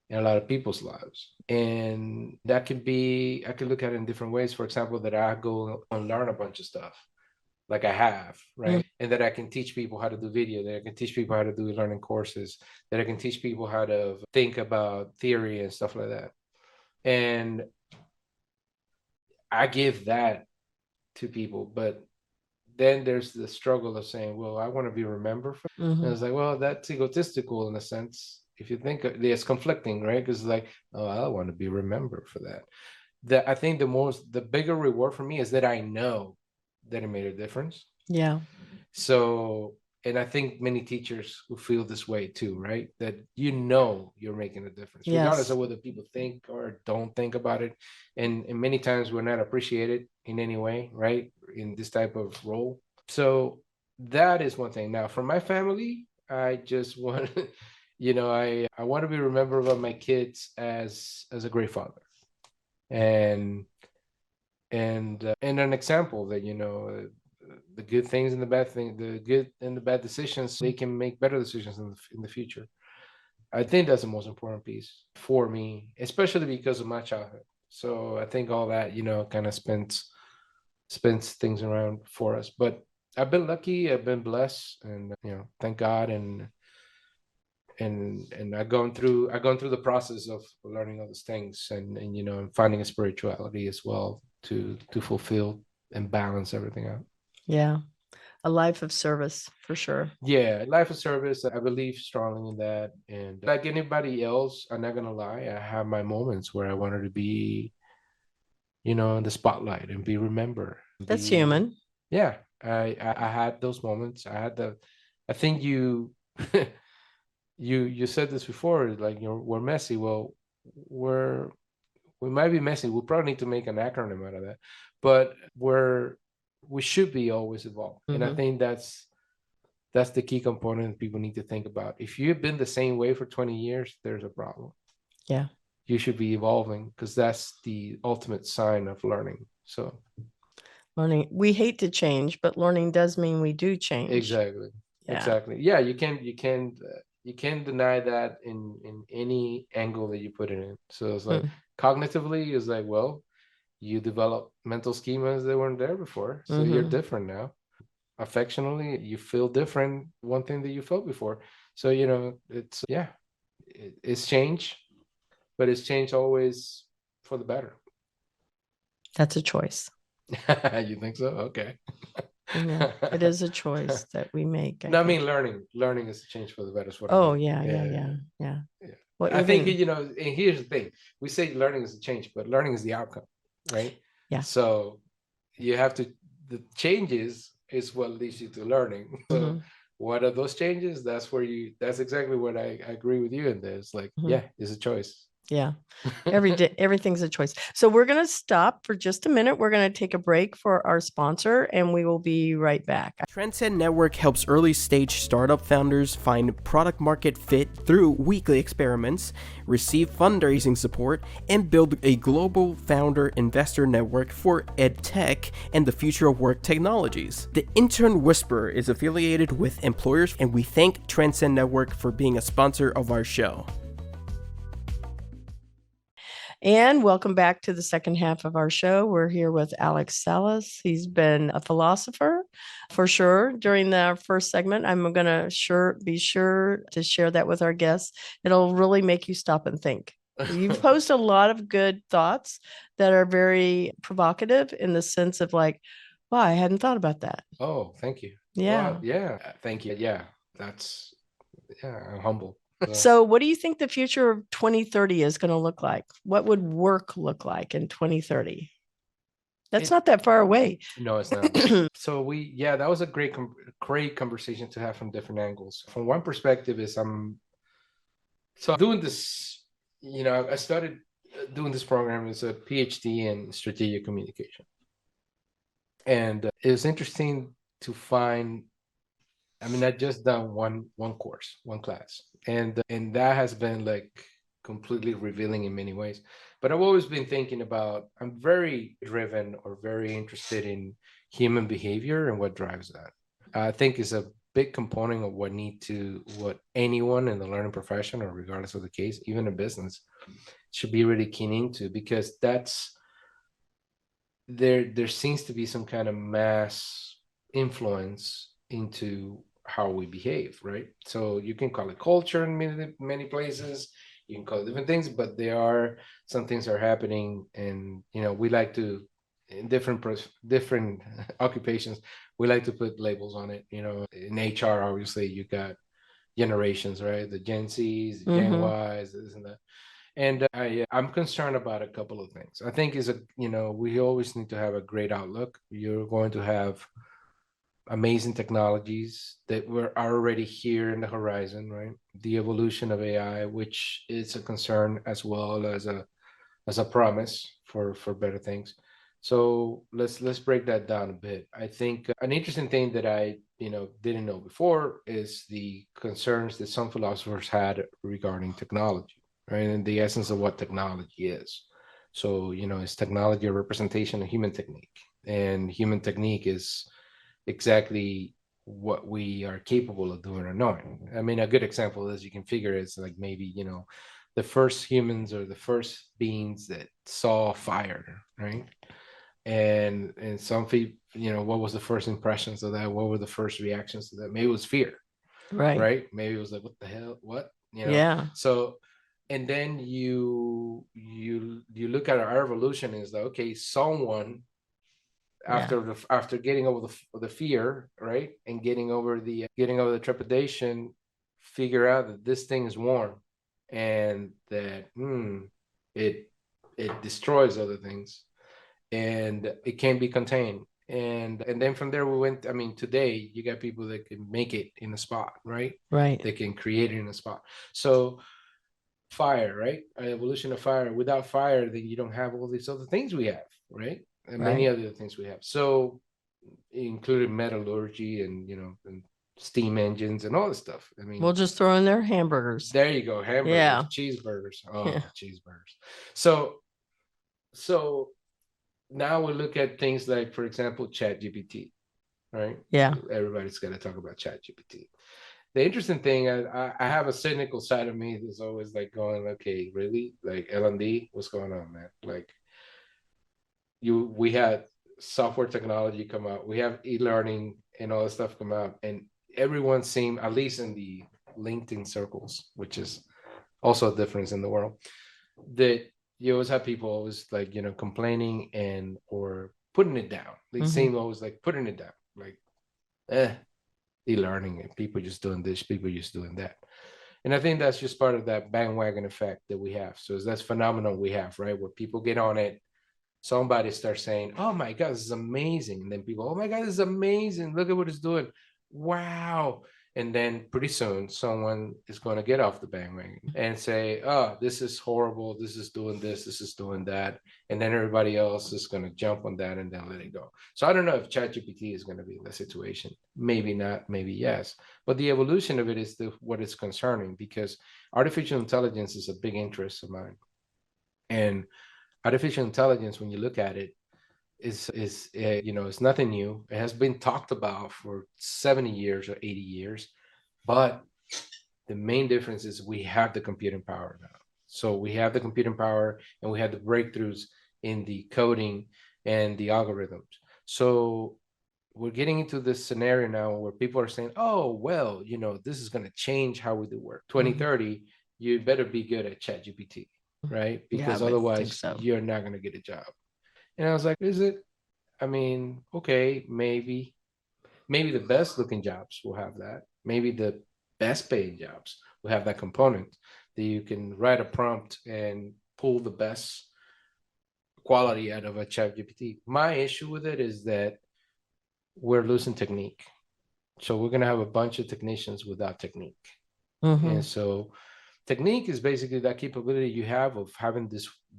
in a lot of people's lives. And that could be, I could look at it in different ways. For example, that I go and learn a bunch of stuff, like I have, right? And that I can teach people how to do video, that I can teach people how to do learning courses, that I can teach people how to think about theory and stuff like that. And I give that to people, but then there's the struggle of saying, well, I want to be remembered for. And it's like, well, that's egotistical in a sense. If you think it's conflicting, right? Because it's like, oh, I want to be remembered for that. I think the bigger reward for me is that I know that it made a difference. Yeah. So, And I think many teachers who feel this way too, right? That you're making a difference, regardless Yes. of whether people think or don't think about it. And many times we're not appreciated in any way, right? In this type of role. So that is one thing. Now, for my family, I just want, I want to be remembered by my kids as a great father, and and an example that the good things and the bad thing, the good and the bad decisions, they can make better decisions in the future. I think that's the most important piece for me, especially because of my childhood. So I think all that kind of spins things around for us. But I've been lucky, I've been blessed, and thank God. And I've gone through the process of learning all these things, and finding a spirituality as well to fulfill and balance everything out. Yeah. A life of service for sure. Yeah, life of service, I believe strongly in that. And like anybody else, I'm not gonna lie, I have my moments where I wanted to be, in the spotlight and be remembered. That's Be human. Yeah, I had those moments. I think you you said this before, like we're messy. Well, we're we might be messy. We'll probably need to make an acronym out of that, but we should be always evolved. And I think that's the key component people need to think about. If you've been the same way for 20 years, there's a problem. Yeah. You should be evolving, because that's the ultimate sign of learning. So Learning. We hate to change, but learning does mean we do change. exactly. Yeah. Exactly. Yeah, you can't deny that in any angle that you put it in. So it's like cognitively is like, well, you develop mental schemas that weren't there before. So you're different now. Affectionately, you feel different, one thing that you felt before. So it's change, but it's change always for the better. That's a choice. You think so? Okay. Yeah, it is a choice that we make. No, I mean, learning is a change for the better. Is what I Oh, mean. yeah. Well, I think and here's the thing: we say learning is a change, but learning is the outcome, right? Yeah. So you have to the changes is what leads you to learning. So what are those changes? That's exactly what I agree with you in this. Like, yeah, it's a choice. Yeah. Every day, everything's a choice. So we're going to stop for just a minute. We're going to take a break for our sponsor, and we will be right back. Transcend Network helps early stage startup founders find product market fit through weekly experiments, receive fundraising support, and build a global founder investor network for EdTech and the future of work technologies. The Intern Whisperer is affiliated with employers, and we thank Transcend Network for being a sponsor of our show. And welcome back to the second half of our show. We're here with Alex Salas. He's been a philosopher for sure during the first segment. I'm going to be sure to share that with our guests. It'll really make you stop and think. You've posed a lot of good thoughts that are very provocative in the sense of like, wow, I hadn't thought about that. Oh, thank you. Yeah. Well, yeah. Thank you. Yeah. I'm humble. So what do you think the future of 2030 is going to look like? What would work look like in 2030? That's not that far away. No, it's not. So that was a great conversation to have from different angles. From one perspective is I'm doing this, I started doing this program as a PhD in strategic communication. And it was interesting to find, I just done one course, one class, and that has been like completely revealing in many ways. But I've always been thinking about, I'm very driven or very interested in human behavior and what drives that. I think is a big component of what anyone in the learning profession, or regardless of the case, even in business, should be really keen into, because there seems to be some kind of mass influence into how we behave, right? So you can call it culture in many places, you can call it different things, but there are some things are happening, and we like to, in different occupations, we like to put labels on it. In HR, obviously, you got generations, right? The Gen Z's, the Gen Y's, this and that. And I'm concerned about a couple of things. I think we always need to have a great outlook. You're going to have amazing technologies that were already here in the horizon, right? The evolution of AI, which is a concern as well as a promise for better things. So let's break that down a bit. I think an interesting thing that I didn't know before is the concerns that some philosophers had regarding technology, right? And the essence of what technology is. So is technology a representation of human technique? And human technique is exactly what we are capable of doing or knowing. I mean, a good example, as you can figure, is like maybe the first humans or the first beings that saw fire, right? And some people, what was the first impressions of that? What were the first reactions to that? Maybe it was fear, right? Maybe it was like, what the hell, what, Yeah. So, and then you look at our evolution, and it's like, okay, someone after getting over the fear, right, and getting over the trepidation, figure out that this thing is warm, and that it destroys other things, and it can be contained. And then from there we went. I mean, today you got people that can make it in a spot, right? Right. They can create it in a spot. So fire, right? Evolution of fire. Without fire, then you don't have all these other things we have, right? And many other things we have. So including metallurgy and steam engines and all this stuff. I mean, We'll just throw in there hamburgers. there you go, hamburgers, cheeseburgers. Oh, cheeseburgers. So now we look at things like, for example, ChatGPT, right? Yeah. Everybody's got to talk about ChatGPT. The interesting thing, I have a cynical side of me that's always like going, okay, really? Like L&D, what's going on, man? Like we had software technology come out, we have e-learning and all this stuff come out, and everyone seemed, at least in the LinkedIn circles, which is also a difference in the world, that you always have people always like, complaining or putting it down. They seem always like putting it down, like, e-learning, and people just doing this, people just doing that. And I think that's just part of that bandwagon effect that we have. So that's phenomenon we have, right? Where people get on it, somebody starts saying, oh my God, this is amazing. And then people, oh my God, this is amazing. Look at what it's doing. Wow. And then pretty soon someone is going to get off the bandwagon and say, oh, this is horrible. This is doing this. This is doing that. And then everybody else is going to jump on that and then let it go. So I don't know if ChatGPT is going to be in that situation. Maybe not, maybe yes. But the evolution of it is what is concerning, because artificial intelligence is a big interest of mine. And artificial intelligence, when you look at it, is it's nothing new. It has been talked about for 70 years or 80 years, but the main difference is we have the computing power now. So we have the computing power, and we have the breakthroughs in the coding and the algorithms. So we're getting into this scenario now where people are saying, oh, well, this is going to change how we do work. 2030, you better be good at ChatGPT, right? Because otherwise you're not going to get a job. And I was like, is it? I mean, okay, maybe the best looking jobs will have that. Maybe the best paying jobs will have that component that you can write a prompt and pull the best quality out of a ChatGPT. My issue with it is that we're losing technique. So we're going to have a bunch of technicians without technique. And so technique is basically that capability you have of having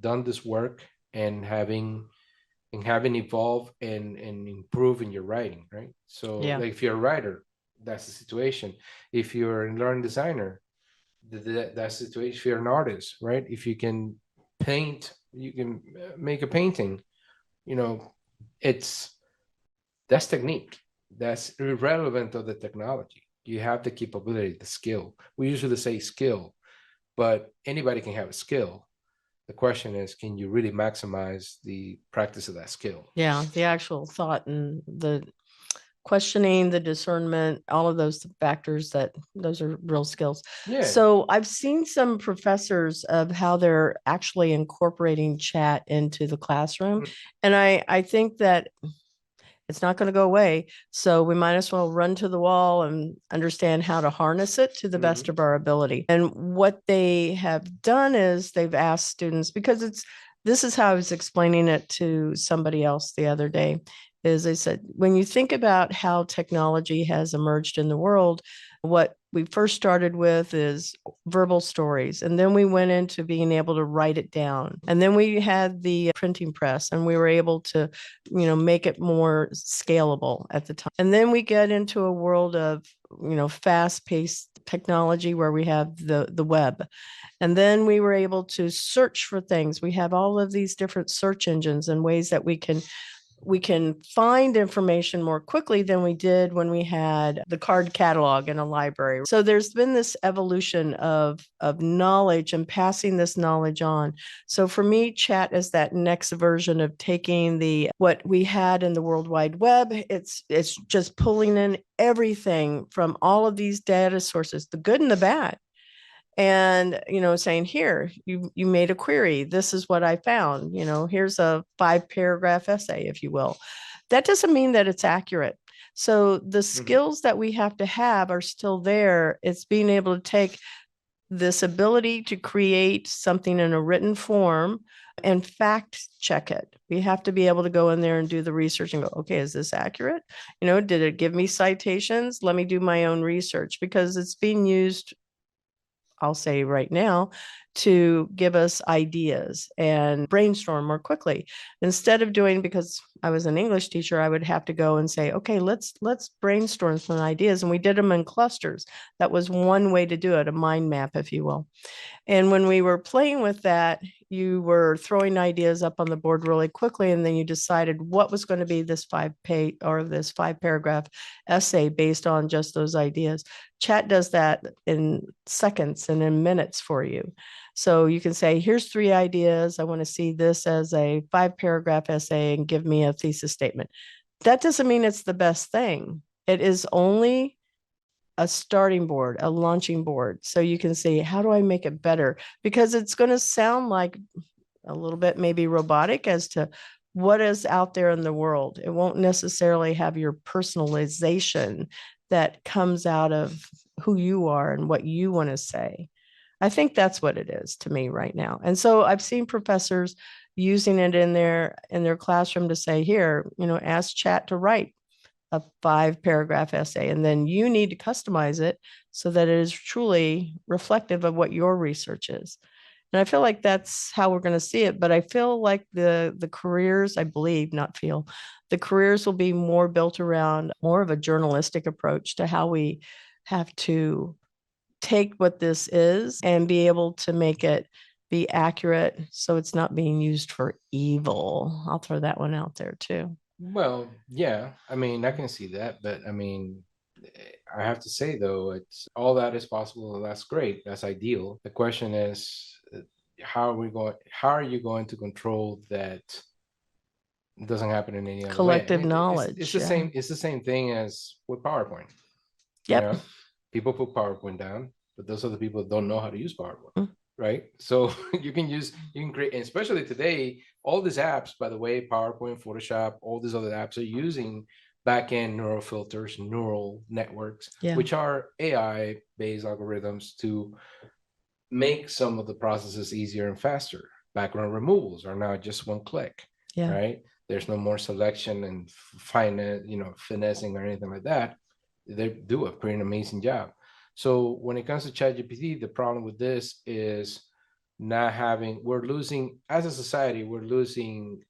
done this work and having evolved and improve in your writing, right? So like if you're a writer, that's the situation. If you're a learning designer, that's the situation. If you're an artist, right? If you can paint, you can make a painting, that's technique. That's irrelevant of the technology. You have the capability, the skill. We usually say skill, but anybody can have a skill. The question is, can you really maximize the practice of that skill? Yeah, the actual thought and the questioning, the discernment, all of those factors, those are real skills. Yeah. So I've seen some professors of how they're actually incorporating chat into the classroom. And I think that it's not going to go away. So we might as well run to the wall and understand how to harness it to the best of our ability. And what they have done is they've asked students, because this is how I was explaining it to somebody else the other day. is I said, when you think about how technology has emerged in the world, what we first started with is verbal stories. And then we went into being able to write it down. And then we had the printing press and we were able to, make it more scalable at the time. And then we get into a world of, fast-paced technology where we have the web. And then we were able to search for things. We have all of these different search engines and ways that we can find information more quickly than we did when we had the card catalog in a library. So there's been this evolution of knowledge and passing this knowledge on. So for me, chat is that next version of taking what we had in the World Wide Web. It's just pulling in everything from all of these data sources, the good and the bad. And saying, here, you made a query, this is what I found, here's a 5-paragraph essay, if you will. That doesn't mean that it's accurate. So the skills that we have to have are still there. It's being able to take this ability to create something in a written form and fact check it. We have to be able to go in there and do the research and go, okay, is this accurate? Did it give me citations? Let me do my own research, because it's being used, I'll say right now, to give us ideas and brainstorm more quickly. Instead of doing, because I was an English teacher, I would have to go and say, okay, let's brainstorm some ideas. And we did them in clusters. That was one way to do it, a mind map, if you will. And when we were playing with that, you were throwing ideas up on the board really quickly, and then you decided what was going to be this 5-page or this 5-paragraph essay based on just those ideas. Chat does that in seconds and in minutes for you. So you can say, here's 3 ideas. I want to see this as a 5-paragraph essay and give me a thesis statement. That doesn't mean it's the best thing. It is only a starting board, a launching board. So you can see, how do I make it better? Because it's going to sound like a little bit maybe robotic as to what is out there in the world. It won't necessarily have your personalization that comes out of who you are and what you want to say. I think that's what it is to me right now. And so I've seen professors using it in their classroom to say, here, ask chat to write a 5-paragraph essay, and then you need to customize it so that it is truly reflective of what your research is. And I feel like that's how we're going to see it. But I feel like the careers, I believe, not feel, the careers will be more built around more of a journalistic approach to how we have to take what this is and be able to make it be accurate so it's not being used for evil. I'll throw that one out there too. Well, yeah, I mean, I can see that, but I mean, I have to say though, it's all that is possible. That's great. That's ideal. The question is, how are you going to control that it doesn't happen in any other collective way? I mean, knowledge. It's the same. It's the same thing as with PowerPoint. Yep. People put PowerPoint down, but those are the people that don't know how to use PowerPoint. Right. So you can create, and especially today, all these apps, by the way, PowerPoint, Photoshop, all these other apps are using back-end neural filters, neural networks, which are AI-based algorithms to make some of the processes easier and faster. Background removals are now just one click, right? There's no more selection and finessing or anything like that. They do a pretty amazing job. So when it comes to ChatGPT, the problem with this is we're losing, as a society, we're losing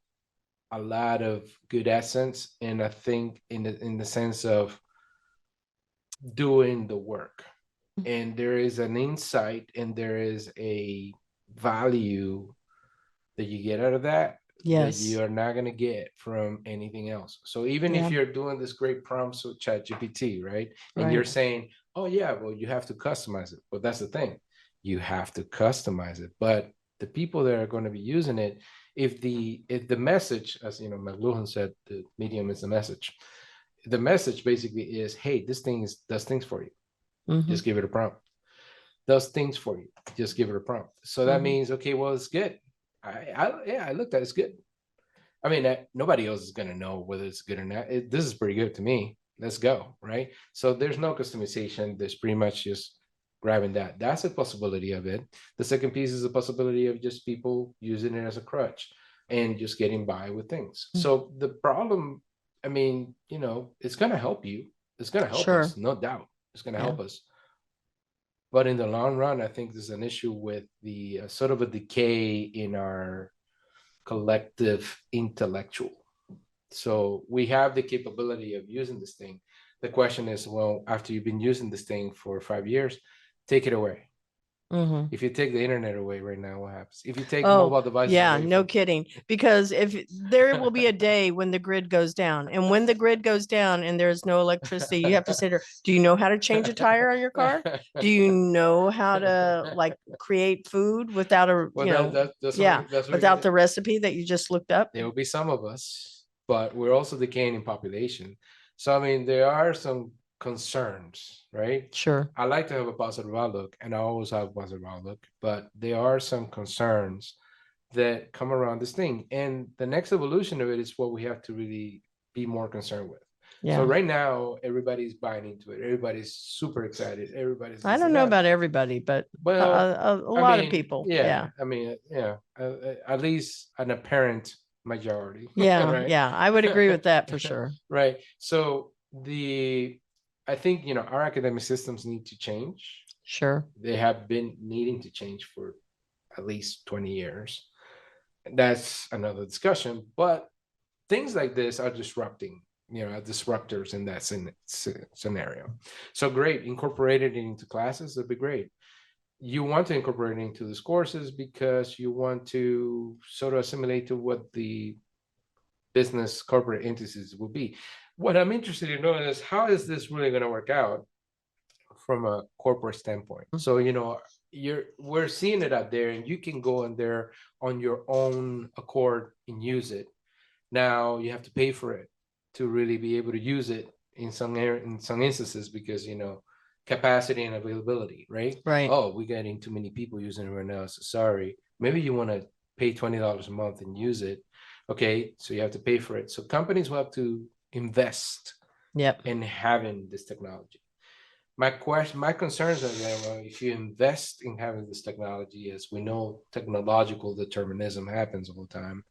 a lot of good essence. And I think in the sense of doing the work. And there is an insight and there is a value that you get out of that. That you are not going to get from anything else. So even if you're doing this great prompts with ChatGPT, right? And you're saying, oh yeah, well, you have to customize it. But that's the thing. You have to customize it. But the people that are going to be using it, if the message, as McLuhan said, the medium is the message. The message basically is, hey, this thing does things for you. Just give it a prompt. Does things for you. Just give it a prompt. So that means, okay, well, it's good. I looked at it, it's good. I mean, nobody else is going to know whether it's good or not. This is pretty good to me. Let's go, right? So there's no customization. There's pretty much just grabbing that. That's a possibility of it. The second piece is a possibility of just people using it as a crutch and just getting by with things. So the problem, I mean, it's going to help you. It's going to help Sure. us, no doubt. It's going to Yeah. help us. But in the long run, I think there's an issue with the sort of a decay in our collective intellectual. So we have the capability of using this thing. The question is, well, after you've been using this thing for 5 years, take it away. Mhm. If you take the internet away right now, what happens? If you take Oh, mobile devices yeah, away no from- kidding. Because if there will be a day when the grid goes down, and when the grid goes down and there's no electricity, you have to say to her, do you know how to change a tire on your car? Do you know how to like create food without a, Well, that's what we're without gonna- the recipe that you just looked up? There will be some of us, but we're also decaying in population. So, I mean, there are some concerns, right? Sure. I like to have a positive outlook, and I always have a positive outlook, but there are some concerns that come around this thing. And the next evolution of it is what we have to really be more concerned with. Yeah. So right now, everybody's buying into it. Everybody's super excited. Everybody's. I don't know about everybody, but Well, a I lot mean, of people. Yeah. I mean, at least an apparent majority. Yeah. Right? Yeah. I would agree with that for sure. Right. So I think, our academic systems need to change. Sure. They have been needing to change for at least 20 years. That's another discussion, but things like this are disrupting, disruptors in that scenario. So great, incorporate it into classes, that'd be great. You want to incorporate it into these courses because you want to sort of assimilate to what the business corporate entities will be. What I'm interested in knowing is how is this really going to work out from a corporate standpoint? So, we're seeing it out there, and you can go in there on your own accord and use it. Now you have to pay for it to really be able to use it in some instances because capacity and availability, right? Right. Oh, we're getting too many people using it right now. So sorry. Maybe you want to pay $20 a month and use it. Okay, so you have to pay for it. So companies will have to invest in having this technology. My concerns are that, well, if you invest in having this technology, as we know, technological determinism happens all the time,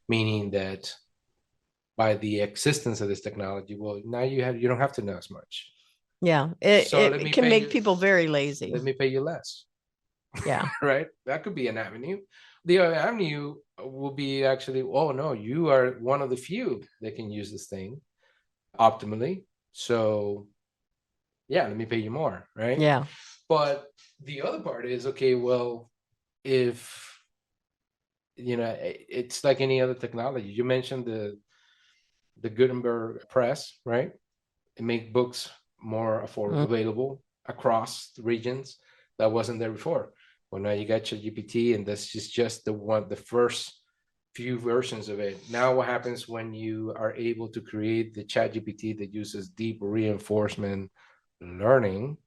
meaning that by the existence of this technology, well, now you don't have to know as much. Yeah, So it can make people very lazy. Let me pay you less. Yeah. Right? That could be an avenue. The other avenue will be actually, oh no, you are one of the few that can use this thing optimally. So yeah, let me pay you more, right? Yeah. But the other part is, okay, well, if it's like any other technology. You mentioned the Gutenberg press, right? It make books more affordable, available across the regions. That wasn't there before. Well, now you got ChatGPT, and that's just the first few versions of it. Now, what happens when you are able to create the ChatGPT that uses deep reinforcement learning,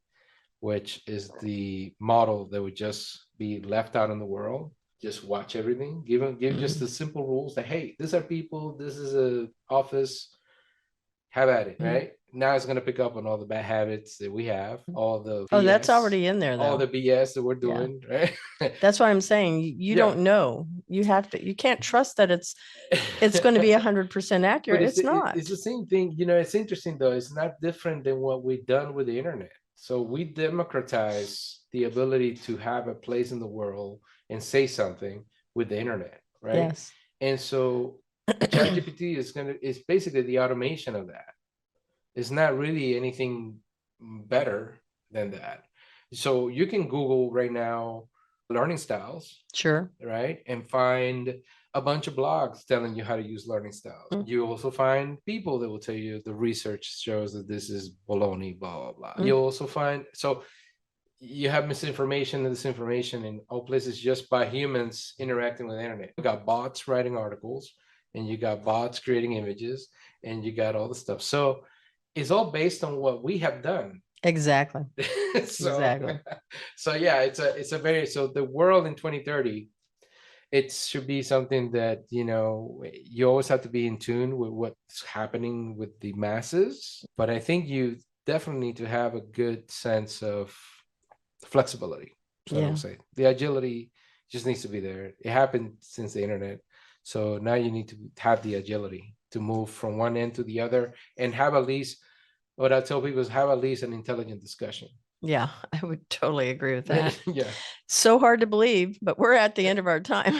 which is the model that would just be left out in the world? Just watch everything. Give just the simple rules that, hey, these are people. This is a office. Have at it, right? Now it's going to pick up on all the bad habits that we have, all the BS, that's already in there, though. all the BS that we're doing, right? That's what I'm saying. You don't know. You can't trust that it's going to be 100% accurate. It's not. It's the same thing. It's interesting though. It's not different than what we've done with the internet. So we democratize the ability to have a place in the world and say something with the internet, right? Yes. And so ChatGPT is basically the automation of that. It's not really anything better than that. So you can Google right now learning styles, sure, right? And find a bunch of blogs telling you how to use learning styles. You also find people that will tell you the research shows that this is baloney, blah, blah, blah. You also find, so you have misinformation and disinformation in all places just by humans interacting with the internet. You got bots writing articles, and you got bots creating images, and you got all the stuff. So it's all based on what we have done. Exactly. Exactly. So yeah, so the world in 2030, it should be something that, you always have to be in tune with what's happening with the masses. But I think you definitely need to have a good sense of flexibility. So I would say the agility just needs to be there. It happened since the internet. So now you need to have the agility to move from one end to the other and have at least, what I tell people is have at least an intelligent discussion. Yeah, I would totally agree with that. Yeah. So hard to believe, but we're at the end of our time.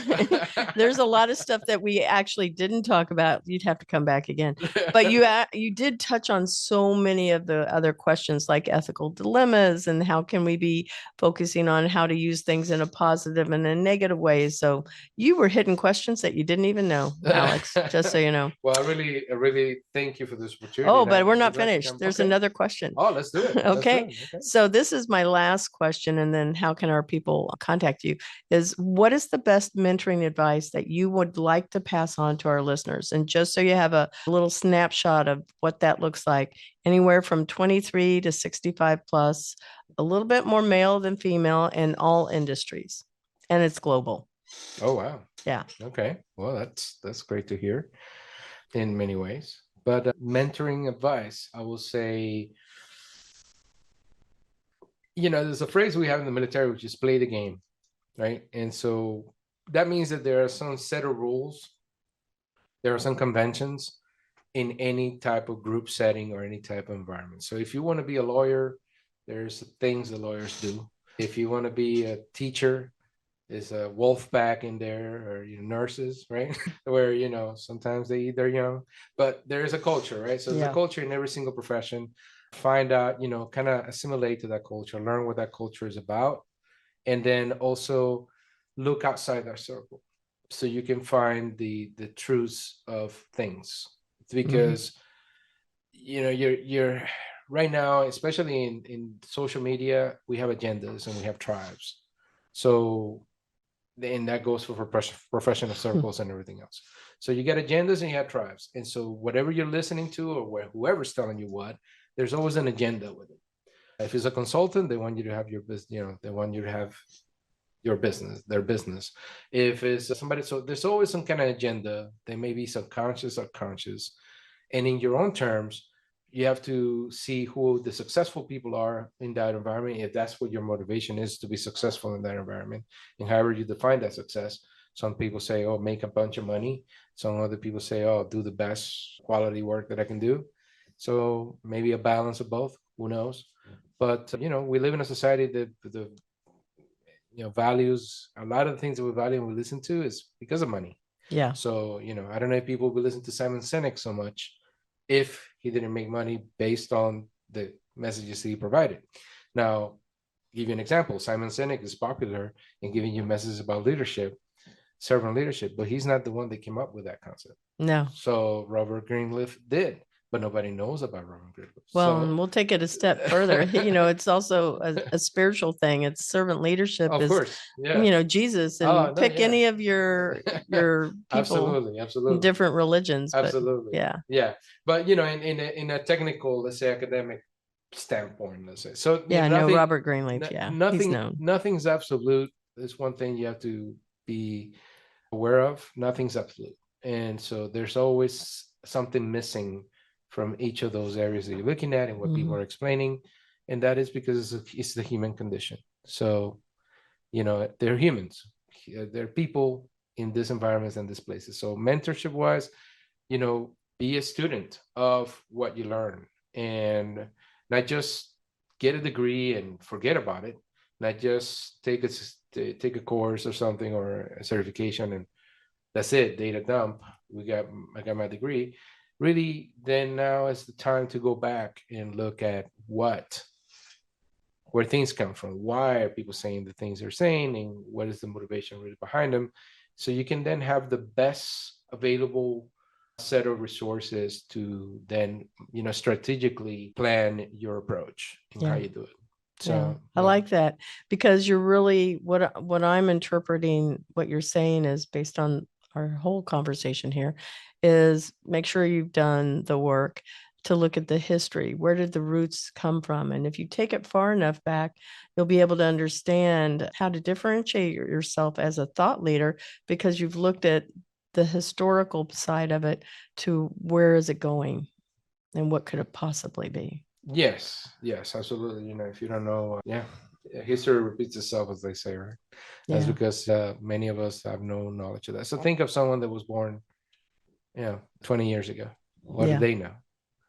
There's a lot of stuff that we actually didn't talk about. You'd have to come back again. But you did touch on so many of the other questions like ethical dilemmas and how can we be focusing on how to use things in a positive and a negative way. So you were hitting questions that you didn't even know, Alex, just so you know. Well, I really thank you for this opportunity. Oh, but we're not finished. There's another question. Oh, let's do it. Okay. So this is my last question. And then how can our people contact you? Is what is the best mentoring advice that you would like to pass on to our listeners? And just so you have a little snapshot of what that looks like, anywhere from 23 to 65 plus, a little bit more male than female in all industries. And it's global. Oh, wow. Yeah. Okay. Well, that's great to hear in many ways. But mentoring advice, I will say, there's a phrase we have in the military, which is play the game, right? And so that means that there are some set of rules, there are some conventions in any type of group setting or any type of environment. So if you want to be a lawyer, there's things the lawyers do. If you want to be a teacher, there's a wolf pack in there, or nurses, right? Where, sometimes they eat their young, but there is a culture, right? So there's a culture in every single profession. Find out, kind of assimilate to that culture, learn what that culture is about, and then also look outside that circle so you can find the truths of things. Because you're right now, especially in social media, we have agendas and we have tribes. So, and that goes for professional circles and everything else. So you got agendas and you have tribes. And so whatever you're listening to, or whoever's telling you what, there's always an agenda with it. If it's a consultant, they want you to have your business, they want you to have your business, their business. If it's somebody, so there's always some kind of agenda. They may be subconscious or conscious. And in your own terms, you have to see who the successful people are in that environment. If that's what your motivation is, to be successful in that environment, and however you define that success. Some people say, oh, make a bunch of money. Some other people say, oh, do the best quality work that I can do. So maybe a balance of both, who knows? But, we live in a society that the values, a lot of the things that we value and we listen to is because of money. Yeah. So, I don't know if people would listen to Simon Sinek so much if he didn't make money based on the messages he provided. Now, give you an example. Simon Sinek is popular in giving you messages about leadership, servant leadership, but he's not the one that came up with that concept. No. So Robert Greenleaf did, but nobody knows about Robert Greenleaf. Well, and we'll take it a step further. It's also a spiritual thing. It's servant leadership. Of course. Yeah. Jesus, and pick any of your people. Absolutely. In different religions. Absolutely. But, yeah. But, in a technical, let's say, academic standpoint, let's say. So, Robert Greenleaf. He's known. Nothing's absolute. There's one thing you have to be aware of. Nothing's absolute. And so there's always something missing from each of those areas that you're looking at and what people are explaining. And that is because it's the human condition. So, they're humans. They're people in these environments and these places. So mentorship wise, be a student of what you learn, and not just get a degree and forget about it. Not just take a course or something, or a certification, and that's it, data dump. I got my degree. Really, then now is the time to go back and look at where things come from. Why are people saying the things they're saying, and what is the motivation really behind them? So you can then have the best available set of resources to then, strategically plan your approach and how you do it. So I like that, because you're really, what I'm interpreting, what you're saying is, based on our whole conversation here, is make sure you've done the work to look at the history. Where did the roots come from? And if you take it far enough back, you'll be able to understand how to differentiate yourself as a thought leader, because you've looked at the historical side of it to where is it going and what could it possibly be. Yes, absolutely. If you don't know, history repeats itself, as they say, right? That's because many of us have no knowledge of that. So think of someone that was born 20 years ago. What do they know?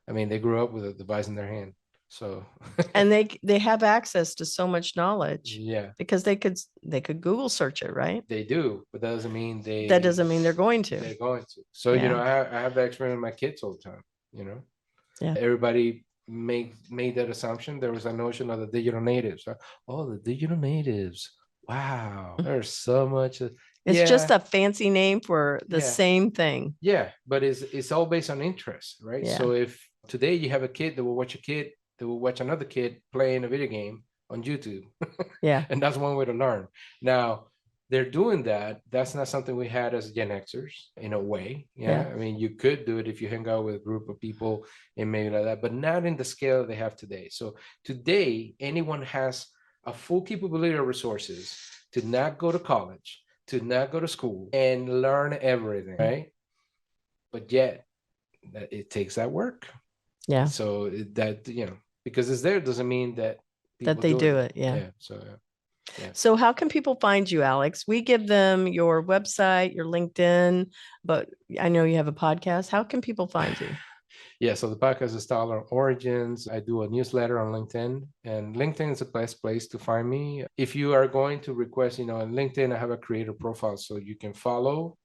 I mean, they grew up with a device in their hand. So and they have access to so much knowledge. Yeah. Because they could Google search it, right? They do, but that doesn't mean they're going to. They're going to. So, I have that experience with my kids all the time, Yeah. Everybody made that assumption. There was a notion of the digital natives. Oh, the digital natives. Wow. There's so much. It's just a fancy name for the same thing. Yeah, but it's all based on interest, right? Yeah. So if today you have a kid that will watch another kid playing a video game on YouTube. Yeah. And that's one way to learn. Now, they're doing that. That's not something we had as Gen Xers in a way. Yeah. I mean, you could do it if you hang out with a group of people and maybe like that, but not in the scale they have today. So today, anyone has a full capability of resources to not go to college, to not go to school and learn everything, right? But yet, it takes that work. Yeah. So that, because it's there doesn't mean that they do it. Yeah. So how can people find you, Alex? We give them your website, your LinkedIn, but I know you have a podcast. How can people find you? Yeah, so the podcast is Style Learn Origins. I do a newsletter on LinkedIn, and LinkedIn is the best place to find me. If you are going to request, on LinkedIn, I have a creator profile so you can follow.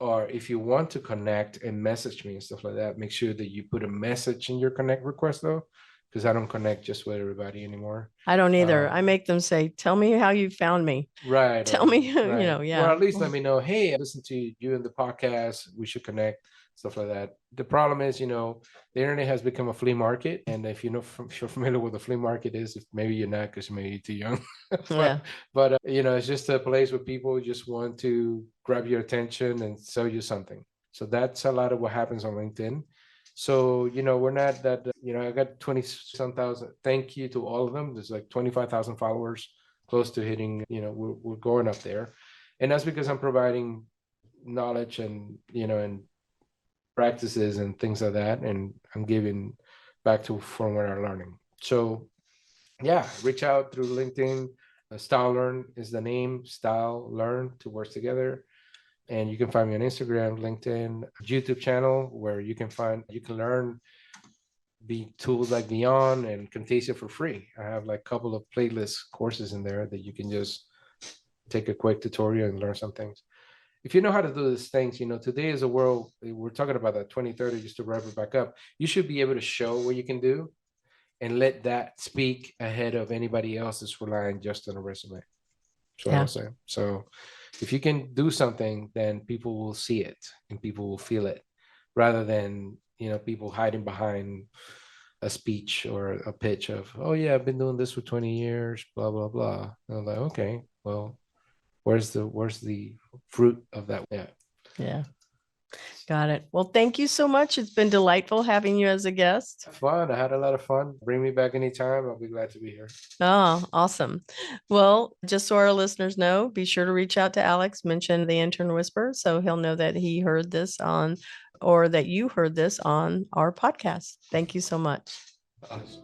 Or if you want to connect and message me and stuff like that, make sure that you put a message in your connect request though, because I don't connect just with everybody anymore. I don't either. I make them say, tell me how you found me. Right. Tell me, right. Yeah. Or at least let me know, hey, I listened to you in the podcast. We should connect, stuff like that. The problem is, the internet has become a flea market. And if you're familiar with what the flea market is, if maybe you're not because maybe you're too young. But it's just a place where people just want to grab your attention and sell you something. So that's a lot of what happens on LinkedIn. So, we're not that, I got 20-some thousand. Thank you to all of them. There's like 25,000 followers, close to hitting, we're going up there. And that's because I'm providing knowledge and, and practices and things like that. And I'm giving back from what I'm learning. So, reach out through LinkedIn. Style Learn is the name. Style Learn, 2 words together. And you can find me on Instagram, LinkedIn, YouTube channel, where you can learn tools like Beyond and Camtasia for free. I have like a couple of playlist courses in there that you can just take a quick tutorial and learn some things. If you know how to do these things, today is a world, we're talking about that 2030, just to wrap it back up. You should be able to show what you can do and let that speak ahead of anybody else that's relying just on a resume. That's what I'm saying. So if you can do something, then people will see it and people will feel it, rather than, people hiding behind a speech or a pitch of, oh yeah, I've been doing this for 20 years, blah, blah, blah. And I'm like, okay, well, where's the fruit of that? Yeah. Got it. Well, thank you so much. It's been delightful having you as a guest. Fun. I had a lot of fun. Bring me back anytime. I'll be glad to be here. Oh, awesome. Well, just so our listeners know, be sure to reach out to Alex, mention the Intern Whisperer, so he'll know that he heard this or that you heard this on our podcast. Thank you so much. Awesome.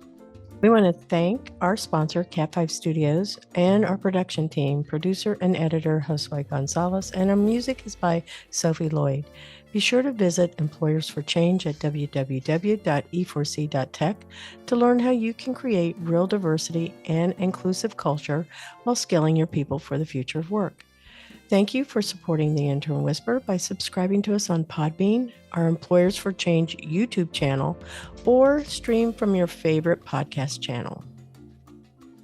We want to thank our sponsor, Cat 5 Studios, and our production team, producer and editor Josue Gonzalez, and our music is by Sophie Lloyd. Be sure to visit Employers for Change at www.e4c.tech to learn how you can create real diversity and inclusive culture while scaling your people for the future of work. Thank you for supporting the Intern Whisperer by subscribing to us on Podbean, our Employers for Change YouTube channel, or stream from your favorite podcast channel.